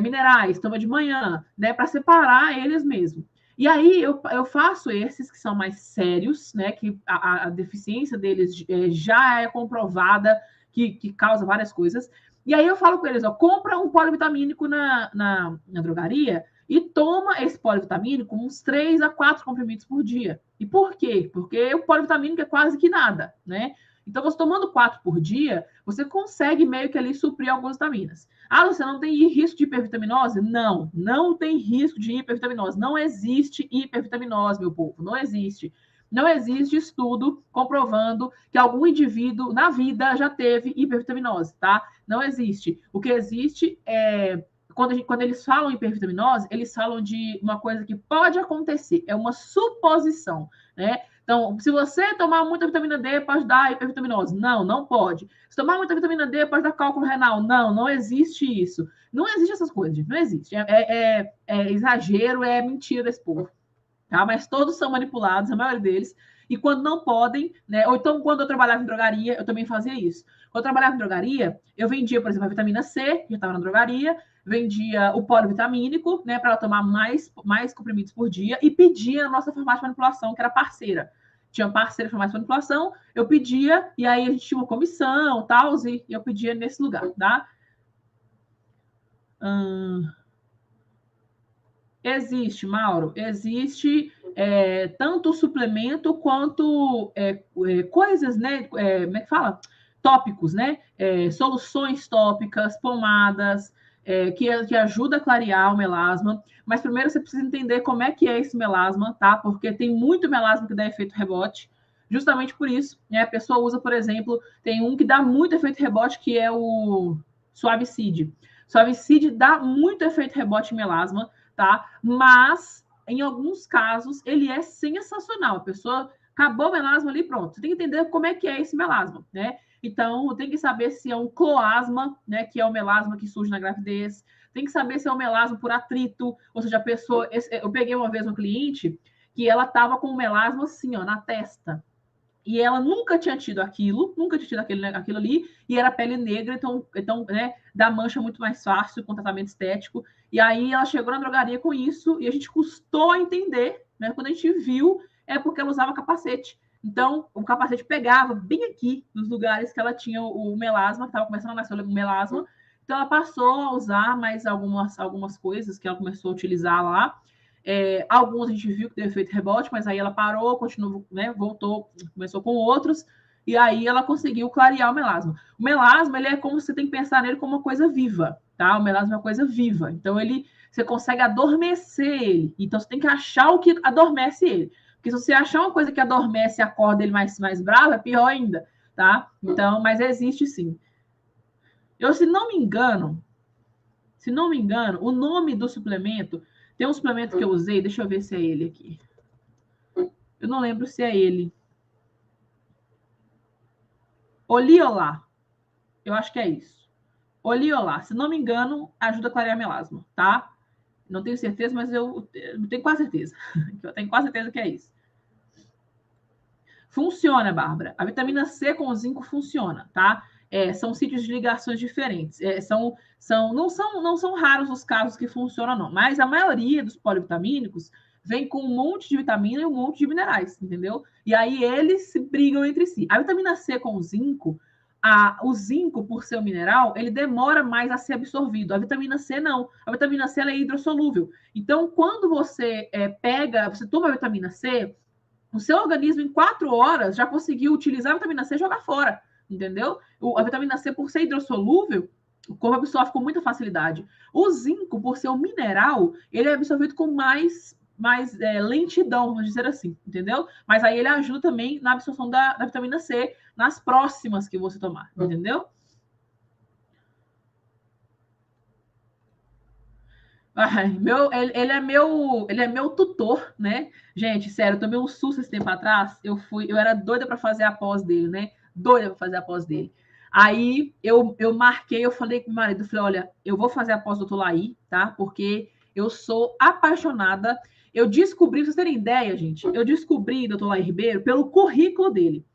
Minerais, toma de manhã, né? Para separar eles mesmo. E aí eu faço esses que são mais sérios, né? Que a deficiência deles já é comprovada, que causa várias coisas. E aí eu falo com eles, ó, compra um polivitamínico na drogaria e toma esse polivitamínico uns 3 a 4 comprimidos por dia. E por quê? Porque o polivitamínico é quase que nada, né? Então, você tomando 4 por dia, você consegue meio que ali suprir algumas vitaminas. Ah, você não tem risco de hipervitaminose? Não, não tem risco de hipervitaminose. Não existe hipervitaminose, meu povo, não existe. Não existe estudo comprovando que algum indivíduo na vida já teve hipervitaminose, tá? Não existe. O que existe é quando eles falam em hipervitaminose, eles falam de uma coisa que pode acontecer, é uma suposição, né? Então, se você tomar muita vitamina D, pode dar hipervitaminose. Não, não pode. Se tomar muita vitamina D, pode dar cálculo renal. Não, não existe isso. Não existe essas coisas, gente. Não existe. É exagero, é mentira desse povo. Tá? Mas todos são manipulados, a maioria deles. E quando não podem, né? Ou então, quando eu trabalhava em drogaria, eu também fazia isso. Quando eu trabalhava em drogaria, eu vendia, por exemplo, a vitamina C, que estava na drogaria, vendia o polivitamínico, né, para ela tomar mais comprimidos por dia, e pedia na nossa farmácia de manipulação, que era parceira. Tinha uma parceira de farmácia de manipulação, eu pedia, e aí a gente tinha uma comissão, tal, e eu pedia nesse lugar, tá? Existe, Mauro, existe tanto o suplemento quanto coisas, né? Como é que fala? Tópicos, né? Soluções tópicas, pomadas, que ajuda a clarear o melasma. Mas primeiro você precisa entender como é que é esse melasma, tá? Porque tem muito melasma que dá efeito rebote. Justamente por isso, né? A pessoa usa, por exemplo, tem um que dá muito efeito rebote, que é o Suavicide. Suavicide dá muito efeito rebote em melasma, tá? Mas, em alguns casos, ele é sensacional. A pessoa acabou o melasma ali, pronto. Você tem que entender como é que é esse melasma, né? Então, tem que saber se é um cloasma, né? Que é o melasma que surge na gravidez. Tem que saber se é um melasma por atrito, ou seja, a pessoa... Eu peguei uma vez uma cliente que ela estava com um melasma assim, ó, na testa. E ela nunca tinha tido aquilo, nunca tinha tido aquilo ali, e era pele negra, então né, dá mancha muito mais fácil com tratamento estético. E aí ela chegou na drogaria com isso, e a gente custou a entender, né? Quando a gente viu, é porque ela usava capacete. Então, o capacete pegava bem aqui, nos lugares que ela tinha o melasma, que estava começando a nascer o melasma. Então, ela passou a usar mais algumas coisas que ela começou a utilizar lá. Alguns a gente viu que deu efeito rebote, mas aí ela parou, continuou, né, voltou, começou com outros, e aí ela conseguiu clarear o melasma. O melasma, ele é como você tem que pensar nele como uma coisa viva, tá? O melasma é uma coisa viva. Então, você consegue adormecer ele. Então, você tem que achar o que adormece ele. Porque se você achar uma coisa que adormece e acorda ele mais bravo, é pior ainda, tá? Então, mas existe sim. Se não me engano, o nome do suplemento, tem um suplemento que eu usei, deixa eu ver se é ele aqui. Eu não lembro se é ele. Oliolá. Eu acho que é isso. Oliolá. Se não me engano, ajuda a clarear melasma, tá? Não tenho certeza, mas eu tenho quase certeza. Eu tenho quase certeza que é isso. Funciona, Bárbara. A vitamina C com o zinco funciona, tá? São sítios de ligações diferentes. Não são raros os casos que funcionam, não. Mas a maioria dos polivitamínicos vem com um monte de vitamina e um monte de minerais, entendeu? E aí eles se brigam entre si. A vitamina C com o zinco, o zinco, por ser um mineral, ele demora mais a ser absorvido. A vitamina C não. A vitamina C ela é hidrossolúvel. Então, quando você você toma a vitamina C, o seu organismo, em 4 horas, já conseguiu utilizar a vitamina C e jogar fora, entendeu? A vitamina C, por ser hidrossolúvel, o corpo absorve com muita facilidade. O zinco, por ser um mineral, ele é absorvido com mais lentidão, vamos dizer assim, entendeu? Mas aí ele ajuda também na absorção da vitamina C nas próximas que você tomar, entendeu? Ele é meu tutor, né? Gente, sério, eu tomei um susto esse tempo atrás. Eu era doida para fazer a pós dele, né? Doida para fazer a pós dele. Aí eu marquei, eu falei com o marido, falei, olha, eu vou fazer a pós do Dr. Laí, tá? Porque eu sou apaixonada. Eu descobri, pra vocês terem ideia, gente, eu descobri Dr. Laí Ribeiro pelo currículo dele.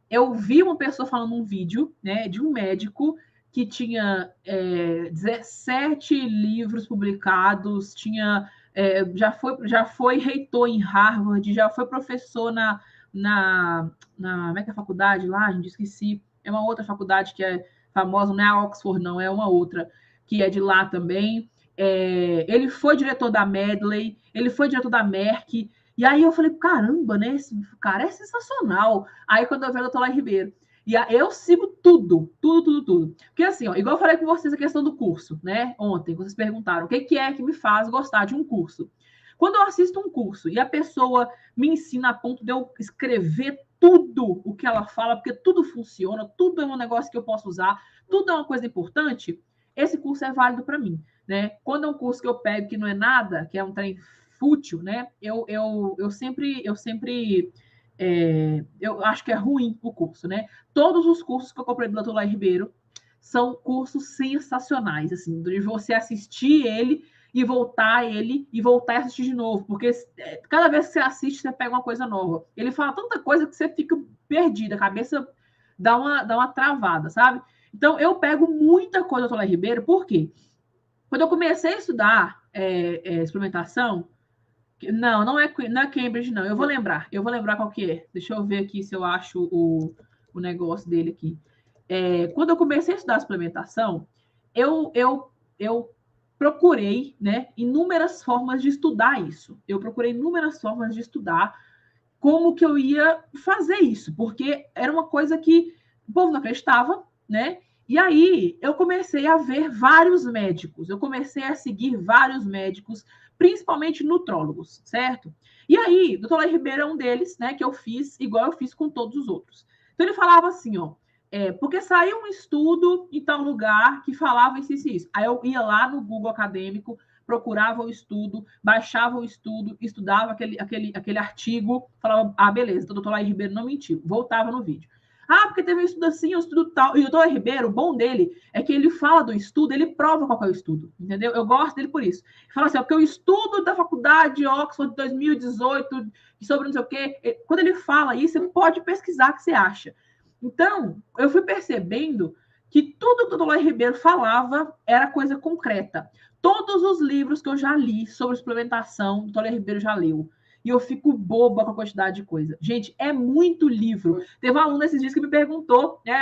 Eu vi uma pessoa falando num vídeo, né, de um médico que tinha 17 livros publicados, já foi reitor em Harvard, já foi professor como é que é a faculdade lá? A gente esqueci. É uma outra faculdade que é famosa, não é a Oxford, não, é uma outra, que é de lá também. Ele foi diretor da Medley, ele foi diretor da Merck, e aí eu falei, caramba, né? Esse cara é sensacional. Aí quando eu vi o Dr. Lai Ribeiro, e eu sigo tudo, tudo, tudo, tudo. Porque assim, ó, igual eu falei com vocês a questão do curso, né? Ontem, vocês perguntaram o que é que me faz gostar de um curso. Quando eu assisto um curso e a pessoa me ensina a ponto de eu escrever tudo o que ela fala, porque tudo funciona, tudo é um negócio que eu posso usar, tudo é uma coisa importante, esse curso é válido para mim, né? Quando é um curso que eu pego que não é nada, que é um trem fútil, né? Eu sempre eu acho que é ruim o curso, né? Todos os cursos que eu comprei do Dr. Lai Ribeiro são cursos sensacionais, assim, de você assistir ele e voltar e assistir de novo, porque cada vez que você assiste, você pega uma coisa nova. Ele fala tanta coisa que você fica perdida, a cabeça dá uma travada, sabe? Então, eu pego muita coisa do Dr. Lai Ribeiro, por quê? Quando eu comecei a estudar experimentação, não é Cambridge, não. Eu vou lembrar qual que é. Deixa eu ver aqui se eu acho o negócio dele aqui. Quando eu comecei a estudar suplementação, eu procurei, né, inúmeras formas de estudar isso. Eu procurei inúmeras formas de estudar como que eu ia fazer isso, porque era uma coisa que o povo não acreditava, né? E aí eu comecei a ver vários médicos, eu comecei a seguir vários médicos, principalmente nutrólogos, certo? E aí, o doutor Lai Ribeiro é um deles, né, que eu fiz igual eu fiz com todos os outros. Então ele falava assim, ó, porque saiu um estudo em tal lugar que falava isso e isso. Aí eu ia lá no Google acadêmico, procurava o estudo, baixava o estudo, estudava aquele artigo, falava, beleza, então o doutor Lai Ribeiro não mentiu, voltava no vídeo. Porque teve um estudo assim, um estudo tal. E o doutor Ribeiro, o bom dele é que ele fala do estudo, ele prova qual é o estudo, entendeu? Eu gosto dele por isso. Ele fala assim, porque o estudo da faculdade de Oxford de 2018, sobre não sei o quê, quando ele fala isso, você pode pesquisar o que você acha. Então, eu fui percebendo que tudo que o doutor Lai Ribeiro falava era coisa concreta. Todos os livros que eu já li sobre suplementação, o doutor Lai Ribeiro já leu. E eu fico boba com a quantidade de coisa. Gente, é muito livro. Teve uma aluna esses dias que me perguntou, né?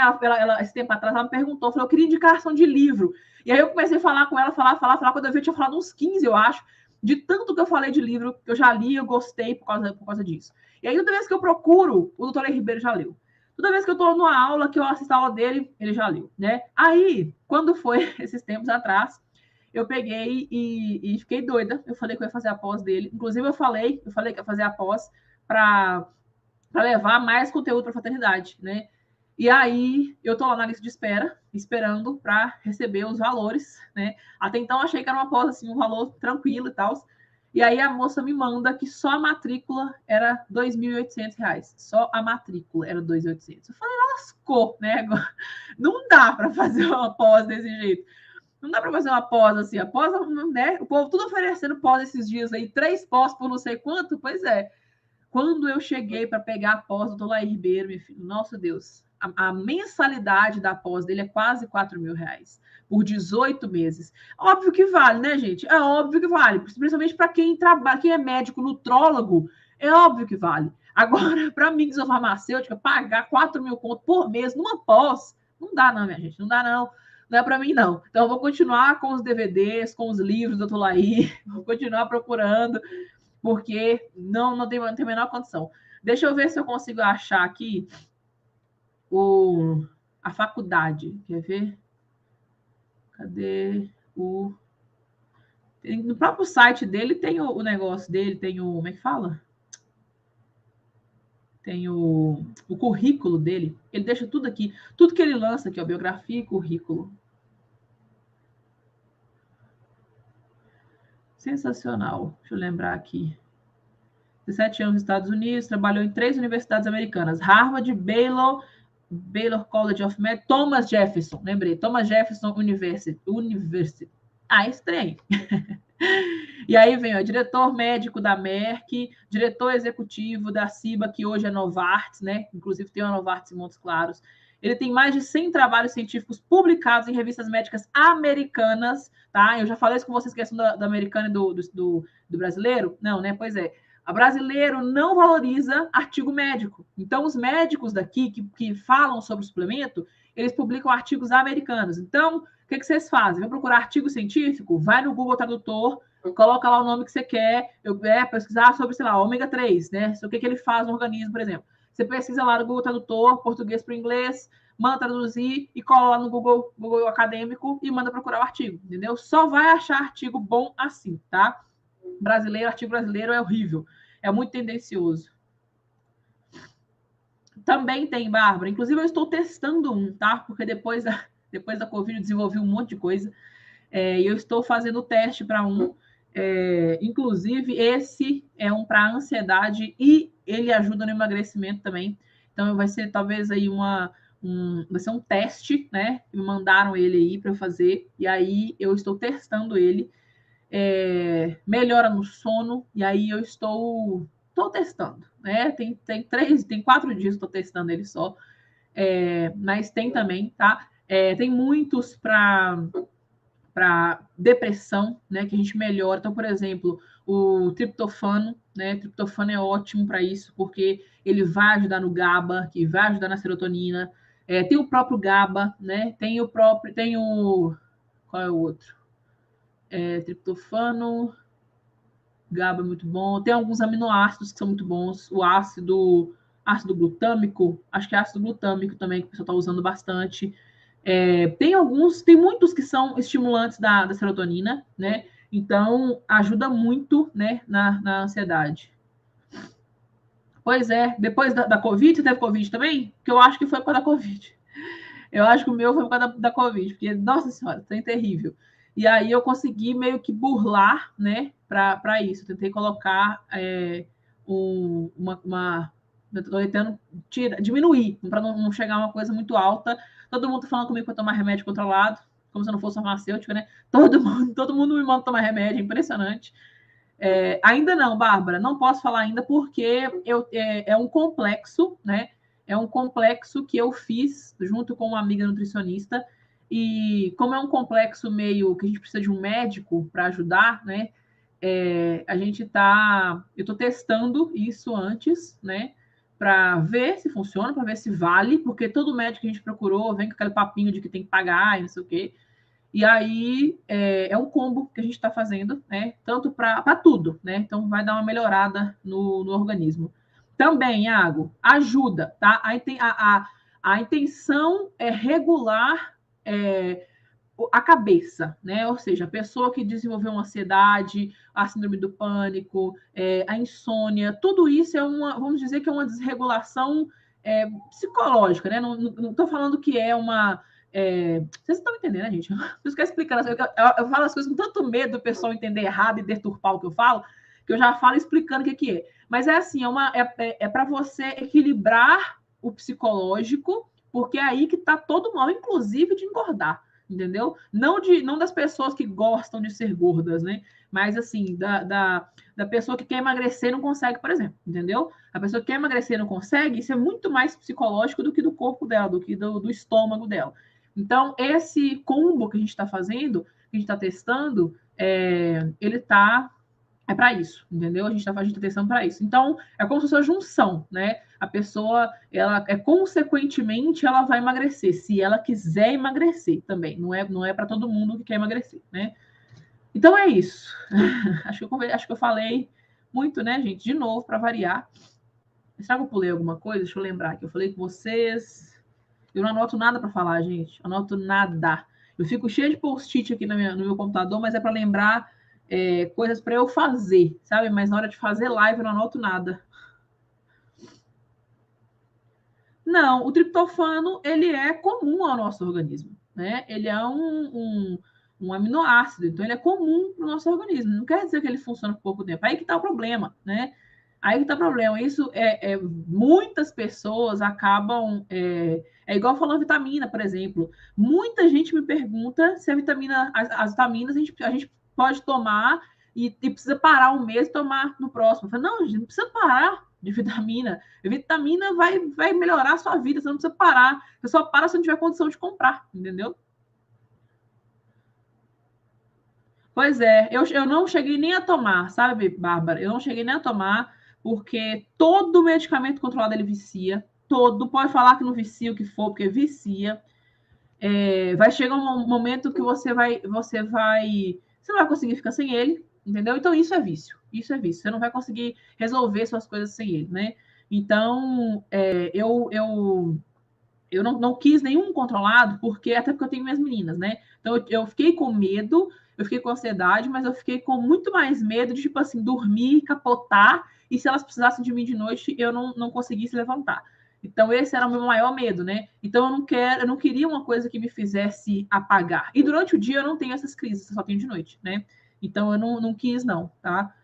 Esse tempo atrás, ela me perguntou, falou, eu queria indicação de livro. E aí eu comecei a falar com ela, falar. Quando eu vi, eu tinha falado uns 15, eu acho, de tanto que eu falei de livro, que eu já li, eu gostei por causa disso. E aí, toda vez que eu procuro, o doutor Lai Ribeiro já leu. Toda vez que eu estou numa aula, que eu assisto a aula dele, ele já leu, né? Aí, quando foi esses tempos atrás, eu peguei e fiquei doida. Eu falei que eu ia fazer a pós dele. Inclusive, eu falei que ia fazer a pós para levar mais conteúdo para a fraternidade, né? E aí, eu tô lá na lista de espera, esperando para receber os valores, né? Até então, achei que era uma pós, assim, um valor tranquilo e tal. E aí, a moça me manda que só a matrícula era R$ 2.800. Só a matrícula era 2.800. Eu falei, lascou, né? Não dá para fazer uma pós desse jeito. Não dá para fazer uma pós assim, a pós, né? O povo tudo oferecendo pós esses dias aí, 3 pós por não sei quanto, pois é. Quando eu cheguei para pegar a pós do Lai Ribeiro, meu filho, nossa Deus, a mensalidade da pós dele é quase R$ 4.000 por 18 meses. Óbvio que vale, né, gente? É óbvio que vale, principalmente para quem trabalha, quem é médico, nutrólogo, é óbvio que vale. Agora, para mim, que sou farmacêutica, pagar 4.000 conto por mês numa pós, Não dá, não, minha gente. Não dá, não. Não é para mim, não. Então, eu vou continuar com os DVDs, com os livros do Tulaí, vou continuar procurando, porque não tem a menor condição. Deixa eu ver se eu consigo achar aqui a faculdade. Quer ver? Cadê o... No próprio site dele tem o negócio dele, tem o... Como é que fala? Tem o currículo dele. Ele deixa tudo aqui. Tudo que ele lança aqui, ó, biografia e currículo. Sensacional. Deixa eu lembrar aqui. 17 anos nos Estados Unidos, trabalhou em 3 universidades americanas. Harvard, Baylor College of Medicine, Thomas Jefferson, lembrei, Thomas Jefferson University. Ah, estranho. E aí vem o diretor médico da Merck, diretor executivo da CIBA, que hoje é Novartis, né? Inclusive tem uma Novartis em Montes Claros. Ele tem mais de 100 trabalhos científicos publicados em revistas médicas americanas, tá? Eu já falei isso com vocês, questão da americana e do brasileiro? Não, né? Pois é. A brasileiro não valoriza artigo médico. Então, os médicos daqui que falam sobre o suplemento, eles publicam artigos americanos. Então, o que vocês fazem? Vão procurar artigo científico? Vai no Google Tradutor, coloca lá o nome que você quer, pesquisar sobre, sei lá, ômega 3, né? O que ele faz no organismo, por exemplo. Você pesquisa lá no Google Tradutor, português para inglês, manda traduzir e cola lá no Google Acadêmico e manda procurar o artigo, entendeu? Só vai achar artigo bom assim, tá? Artigo brasileiro é horrível, é muito tendencioso. Também tem, Bárbara, inclusive eu estou testando um, tá? Porque depois da Covid eu desenvolvi um monte de coisa, e eu estou fazendo o teste para um, inclusive esse é um para ansiedade e ele ajuda no emagrecimento também, então vai ser talvez aí vai ser um teste, né? Me mandaram ele aí para eu fazer, e aí eu estou testando ele, melhora no sono, e aí eu estou testando, né? Tem 4 dias que estou testando ele só, mas tem também, tá? Tem muitos para depressão, né? Que a gente melhora. Então, por exemplo, o triptofano, né? O triptofano é ótimo para isso, porque ele vai ajudar no GABA, que vai ajudar na serotonina. Tem o próprio GABA, né? Tem o. Qual é o outro? Triptofano, GABA é muito bom. Tem alguns aminoácidos que são muito bons. O ácido glutâmico, acho que é ácido glutâmico também, que o pessoal está usando bastante. Tem muitos que são estimulantes da serotonina, né? Então, ajuda muito, né, na ansiedade. Pois é, depois da Covid, você teve Covid também? Que eu acho que foi por causa da Covid. Eu acho que o meu foi por causa da Covid, porque, nossa senhora, tem terrível. E aí eu consegui meio que burlar, né, para isso. Tentei colocar estou tentando diminuir, para não chegar a uma coisa muito alta. Todo mundo falando comigo para tomar remédio controlado, como se eu não fosse farmacêutica, né? Todo mundo me manda tomar remédio, impressionante. Ainda não, Bárbara, não posso falar ainda porque é um complexo, né? É um complexo que eu fiz junto com uma amiga nutricionista, e como é um complexo meio que a gente precisa de um médico para ajudar, né? Eu estou testando isso antes, né? Para ver se funciona, para ver se vale, porque todo médico que a gente procurou vem com aquele papinho de que tem que pagar e não sei o quê. E aí um combo que a gente está fazendo, né? Tanto para tudo, né? Então vai dar uma melhorada no organismo. Também, Iago, ajuda, tá? A intenção é regular a cabeça, né? Ou seja, a pessoa que desenvolveu uma ansiedade, a síndrome do pânico, a insônia, tudo isso vamos dizer que é uma desregulação psicológica, né? Não estou falando que é uma. Vocês estão entendendo, né, gente? Por isso que eu explicando, eu falo as coisas com tanto medo do pessoal entender errado e deturpar o que eu falo, que eu já falo explicando o que é. Mas é assim, para você equilibrar o psicológico, porque é aí que está todo mal, inclusive de engordar, entendeu? Não das pessoas que gostam de ser gordas, né? Mas assim, da pessoa que quer emagrecer e não consegue, por exemplo, entendeu? A pessoa que quer emagrecer e não consegue, isso é muito mais psicológico do que do corpo dela, do que do estômago dela. Então, esse combo que a gente está fazendo, que a gente está testando, ele está É para isso, entendeu? A gente está fazendo atenção para isso. Então, é como se fosse uma junção, né? A pessoa, ela consequentemente, ela vai emagrecer, se ela quiser emagrecer também. Não é para todo mundo que quer emagrecer, né? Então é isso. Acho que eu falei muito, né, gente? De novo, para variar. Será que eu pulei alguma coisa? Deixa eu lembrar que eu falei com vocês. Eu não anoto nada para falar, gente. Eu anoto nada. Eu fico cheia de post-it aqui no meu computador, mas é para lembrar coisas para eu fazer, sabe? Mas na hora de fazer live eu não anoto nada. Não, o triptofano ele é comum ao nosso organismo, né? Ele é um aminoácido, então ele é comum para o nosso organismo. Não quer dizer que ele funciona por pouco tempo. Aí que está o problema, né? Aí que está o problema. Isso muitas pessoas acabam é igual falando vitamina, por exemplo. Muita gente me pergunta se a vitamina, as vitaminas a gente pode tomar e precisa parar um mês e tomar no próximo. Eu falo, não, a gente não precisa parar de vitamina. A vitamina vai melhorar a sua vida, você não precisa parar. Você só para se não tiver condição de comprar, entendeu? Pois é, eu não cheguei nem a tomar, sabe, Bárbara? Eu não cheguei nem a tomar, porque todo medicamento controlado ele vicia. Todo, pode falar que não vicia o que for, porque vicia. Vai chegar um momento que você não vai conseguir ficar sem ele, entendeu? Então isso é vício. Isso é vício. Você não vai conseguir resolver suas coisas sem ele, né? Então, eu não quis nenhum controlado, até porque eu tenho minhas meninas, né? Então eu fiquei com medo, eu fiquei com ansiedade, mas eu fiquei com muito mais medo de, tipo assim, dormir, capotar, e se elas precisassem de mim de noite, eu não conseguisse levantar. Então, esse era o meu maior medo, né? Então, eu não queria uma coisa que me fizesse apagar. E durante o dia eu não tenho essas crises, eu só tenho de noite, né? Então, eu não quis, não, tá?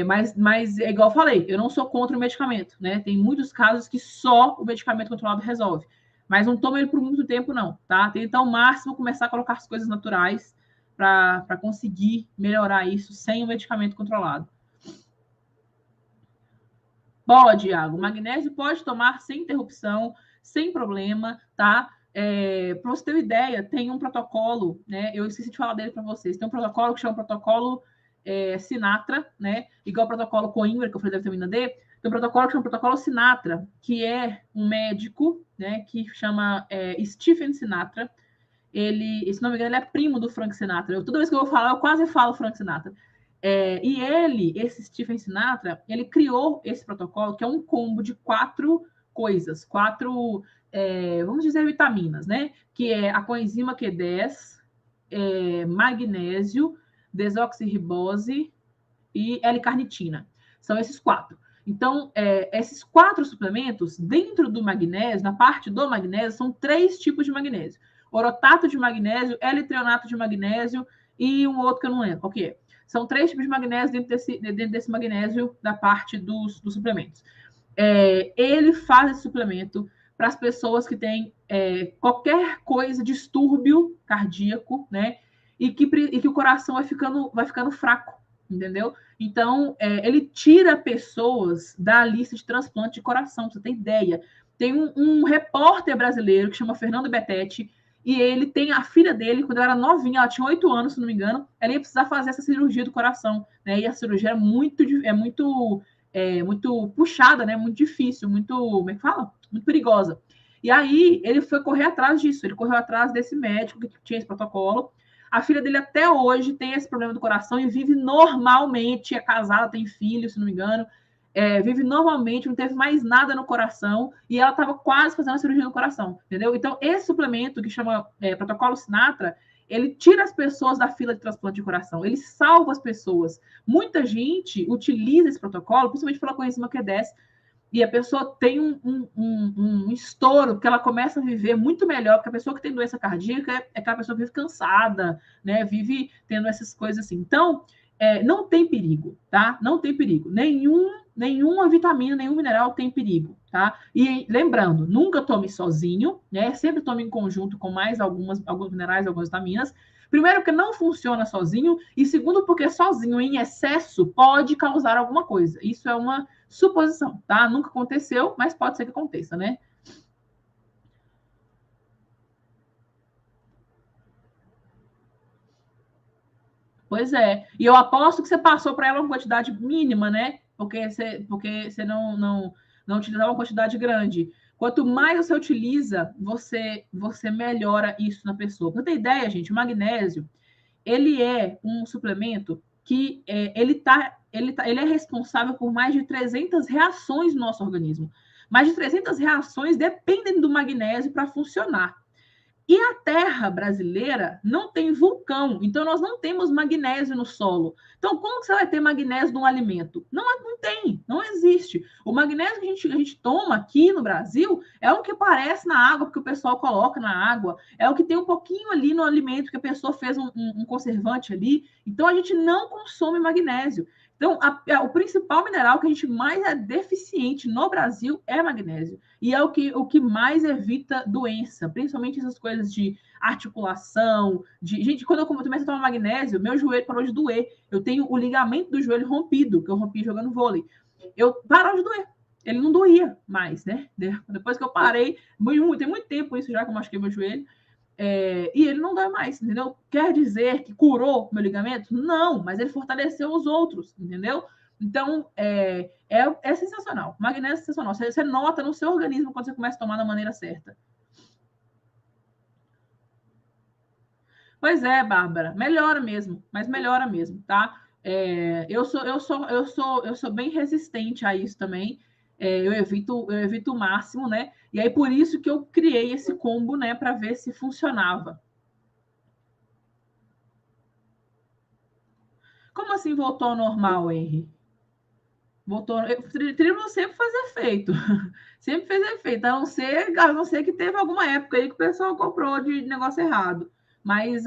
Mas é igual eu falei, eu não sou contra o medicamento, né? Tem muitos casos que só o medicamento controlado resolve. Mas não toma ele por muito tempo, não, tá? Tenta ao máximo começar a colocar as coisas naturais para conseguir melhorar isso sem o medicamento controlado. Pode, Iago. Magnésio pode tomar sem interrupção, sem problema, tá? Para você ter uma ideia, tem um protocolo, né? Eu esqueci de falar dele para vocês. Tem um protocolo que chama protocolo Sinatra, né? Igual o protocolo Coimbra, que eu falei da vitamina D. Tem um protocolo que chama protocolo Sinatra, que é um médico, né? Que chama Stephen Sinatra. Se não me engano, ele é primo do Frank Sinatra. Toda vez que eu vou falar, eu quase falo Frank Sinatra. E esse Stephen Sinatra, ele criou esse protocolo, que é um combo de 4 coisas, vamos dizer, vitaminas, né? Que é a coenzima Q10, magnésio, desoxirribose e L-carnitina. São esses 4. Então, esses 4 suplementos, dentro do magnésio, na parte do magnésio, são 3 tipos de magnésio. Orotato de magnésio, L-treonato de magnésio e um outro que eu não lembro qual que é. São 3 tipos de magnésio dentro desse magnésio da parte dos suplementos. Ele faz esse suplemento para as pessoas que têm qualquer coisa, distúrbio cardíaco, né? E que o coração vai ficando fraco, entendeu? Então, ele tira pessoas da lista de transplante de coração, pra você ter ideia. Tem um repórter brasileiro que chama Fernando Betete, e ele tem a filha dele, quando ela era novinha, ela tinha 8 anos, se não me engano, ela ia precisar fazer essa cirurgia do coração, né? E a cirurgia muito puxada, né? Muito difícil, muito, como é que fala? Muito perigosa. E aí ele foi correr atrás disso, ele correu atrás desse médico que tinha esse protocolo. A filha dele até hoje tem esse problema do coração e vive normalmente, é casada, tem filho, se não me engano, vive normalmente, não teve mais nada no coração e ela estava quase fazendo a cirurgia no coração, entendeu? Então, esse suplemento que chama protocolo Sinatra, ele tira as pessoas da fila de transplante de coração, ele salva as pessoas. Muita gente utiliza esse protocolo, principalmente pela coenzima Q10, e a pessoa tem um estouro, porque ela começa a viver muito melhor, porque a pessoa que tem doença cardíaca é aquela pessoa que vive cansada, né? Vive tendo essas coisas assim. Então, não tem perigo, tá? Não tem perigo. Nenhuma vitamina, nenhum mineral tem perigo, tá? E lembrando, nunca tome sozinho, né? Sempre tome em conjunto com mais alguns minerais, algumas vitaminas. Primeiro, porque não funciona sozinho, e segundo, porque sozinho em excesso pode causar alguma coisa. Isso é uma suposição, tá? Nunca aconteceu, mas pode ser que aconteça, né? Pois é. E eu aposto que você passou para ela uma quantidade mínima, né? Porque você não utilizava uma quantidade grande. Quanto mais você utiliza, você melhora isso na pessoa. Pra ter ideia, gente, o magnésio, ele é um suplemento que ele é responsável por mais de 300 reações no nosso organismo. Mais de 300 reações dependem do magnésio para funcionar. E a terra brasileira não tem vulcão, então nós não temos magnésio no solo. Então, como que você vai ter magnésio num alimento? Não tem, não existe. O magnésio que a gente toma aqui no Brasil é o que aparece na água, porque o pessoal coloca na água, é o que tem um pouquinho ali no alimento, que a pessoa fez um conservante ali. Então, a gente não consome magnésio. Então, o principal mineral que a gente mais é deficiente no Brasil é magnésio. E é o que mais evita doença, principalmente essas coisas de articulação. Gente, quando eu comecei a tomar magnésio, meu joelho parou de doer. Eu tenho o ligamento do joelho rompido, que eu rompi jogando vôlei. Eu parou de doer. Ele não doía mais, né? Depois que eu parei, tem muito tempo isso já que eu machuquei meu joelho. E ele não dói mais, entendeu? Quer dizer que curou meu ligamento? Não, mas ele fortaleceu os outros, entendeu? Então, é sensacional. Magnésio é sensacional. Você nota no seu organismo quando você começa a tomar da maneira certa. Pois é, Bárbara, melhora mesmo, mas melhora mesmo, tá? Eu sou bem resistente a isso também. Eu evito o máximo, né? E aí por isso que eu criei esse combo, né, para ver se funcionava. Como assim voltou ao normal, Henry? Voltou. Tribulus sempre faz efeito. Sempre fez efeito. A não ser que teve alguma época aí que o pessoal comprou de negócio errado. Mas,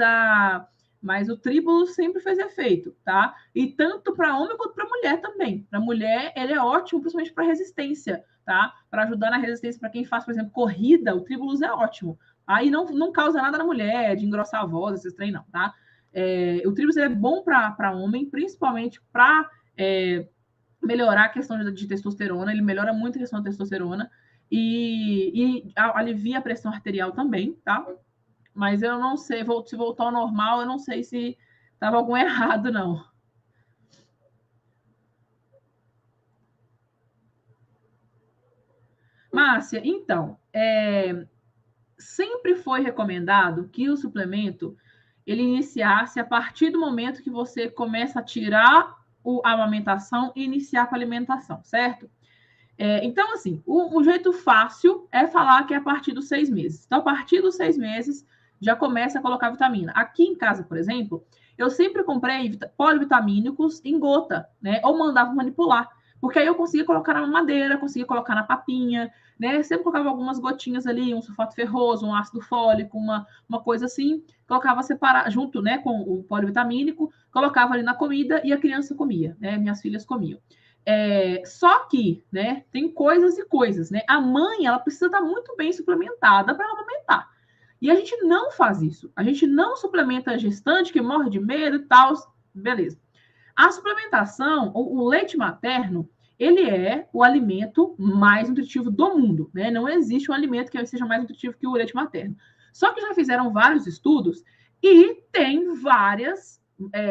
mas o tribulus sempre fez efeito, tá? E tanto para homem quanto para mulher também. Para mulher, ele é ótimo, principalmente para resistência, tá? Para ajudar na resistência, para quem faz, por exemplo, corrida, o tribulus é ótimo. Aí não causa nada na mulher, de engrossar a voz, esses trem, não, tá? O tribulus é bom para homem, principalmente para melhorar a questão de testosterona, ele melhora muito a questão da testosterona e alivia a pressão arterial também, tá? Mas eu não sei, se voltar ao normal, eu não sei se estava algum errado, não. Márcia, então, sempre foi recomendado que o suplemento ele iniciasse a partir do momento que você começa a tirar a amamentação e iniciar com a alimentação, certo? Então, assim, o jeito fácil é falar que é a partir dos 6 meses. Então, a partir dos 6 meses, já começa a colocar vitamina. Aqui em casa, por exemplo, eu sempre comprei polivitamínicos em gota, né? Ou mandava manipular. Porque aí eu conseguia colocar na mamadeira, conseguia colocar na papinha, né? Sempre colocava algumas gotinhas ali, um sulfato ferroso, um ácido fólico, uma coisa assim. Colocava separado, junto, né, com o polivitamínico, colocava ali na comida e a criança comia, né? Minhas filhas comiam. Só que, né, tem coisas e coisas, né? A mãe, ela precisa estar muito bem suplementada para amamentar. E a gente não faz isso. A gente não suplementa a gestante que morre de medo e tal. Beleza. A suplementação, o leite materno, ele é o alimento mais nutritivo do mundo, né? Não existe um alimento que seja mais nutritivo que o leite materno. Só que já fizeram vários estudos e tem várias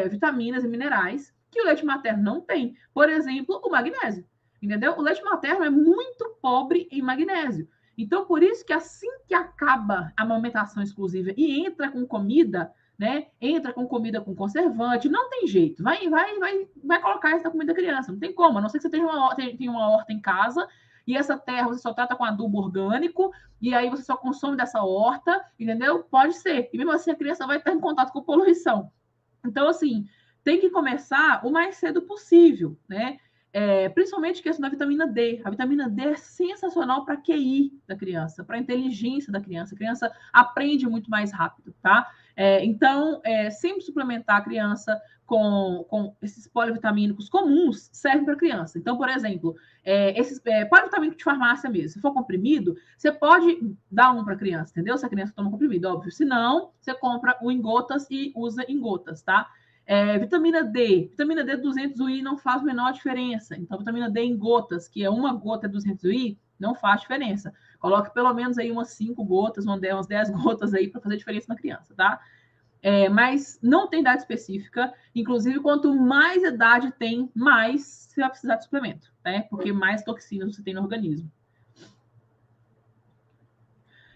vitaminas e minerais que o leite materno não tem. Por exemplo, o magnésio. Entendeu? O leite materno é muito pobre em magnésio. Então, por isso que assim que acaba a amamentação exclusiva e entra com comida, né? Entra com comida com conservante, não tem jeito. Vai colocar essa comida da criança, não tem como. A não ser que você tenha uma horta em casa e essa terra você só trata com adubo orgânico e aí você só consome dessa horta, entendeu? Pode ser. E mesmo assim a criança vai estar em contato com poluição. Então, assim, tem que começar o mais cedo possível, né? Principalmente questão da vitamina D. A vitamina D é sensacional para a QI da criança, para a inteligência da criança. A criança aprende muito mais rápido, tá? Então, sempre suplementar a criança com esses polivitamínicos comuns serve para a criança. Então, por exemplo, esses polivitamínicos de farmácia mesmo, se for comprimido, você pode dar um para a criança, entendeu? Se a criança toma comprimido, óbvio. Se não, você compra o em gotas e usa em gotas, tá? Vitamina D 200 UI não faz a menor diferença. Então, vitamina D em gotas, que é uma gota 200 UI, não faz diferença. Coloque pelo menos aí umas 5 gotas, umas 10 gotas aí para fazer diferença na criança, tá? mas não tem idade específica. Inclusive, quanto mais idade tem, mais você vai precisar de suplemento, né? Porque mais toxinas você tem no organismo.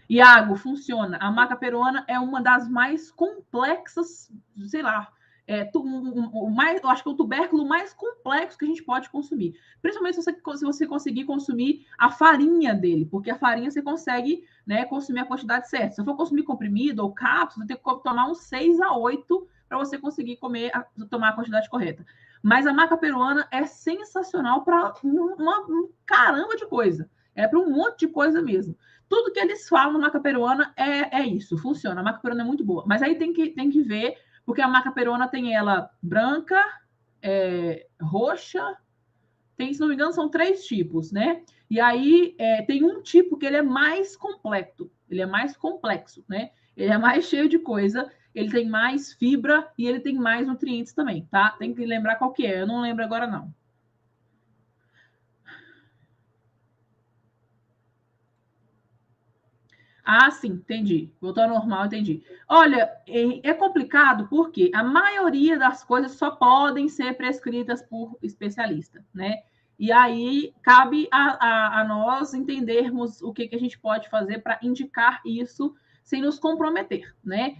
Iago, funciona. A maca peruana é uma das mais complexas, sei lá, eu acho que é o tubérculo mais complexo que a gente pode consumir. Principalmente se você conseguir consumir a farinha dele, porque a farinha você consegue, né, consumir a quantidade certa. Se eu for consumir comprimido ou cápsula, você tem que tomar uns 6 a 8 para você conseguir tomar a quantidade correta. Mas a maca peruana é sensacional para uma caramba de coisa. É para um monte de coisa mesmo. Tudo que eles falam na maca peruana é isso, funciona. A maca peruana é muito boa. Mas aí tem que ver, porque a maca peruana tem ela branca, roxa, se não me engano, são 3 tipos, né? E aí tem um tipo que ele é mais completo, ele é mais complexo, né? Ele é mais cheio de coisa, ele tem mais fibra e ele tem mais nutrientes também, tá? Tem que lembrar qual que é, eu não lembro agora não. Ah, sim, entendi. Voltou ao normal, entendi. Olha, é complicado porque a maioria das coisas só podem ser prescritas por especialista, né? E aí cabe a nós entendermos o que a gente pode fazer para indicar isso sem nos comprometer, né?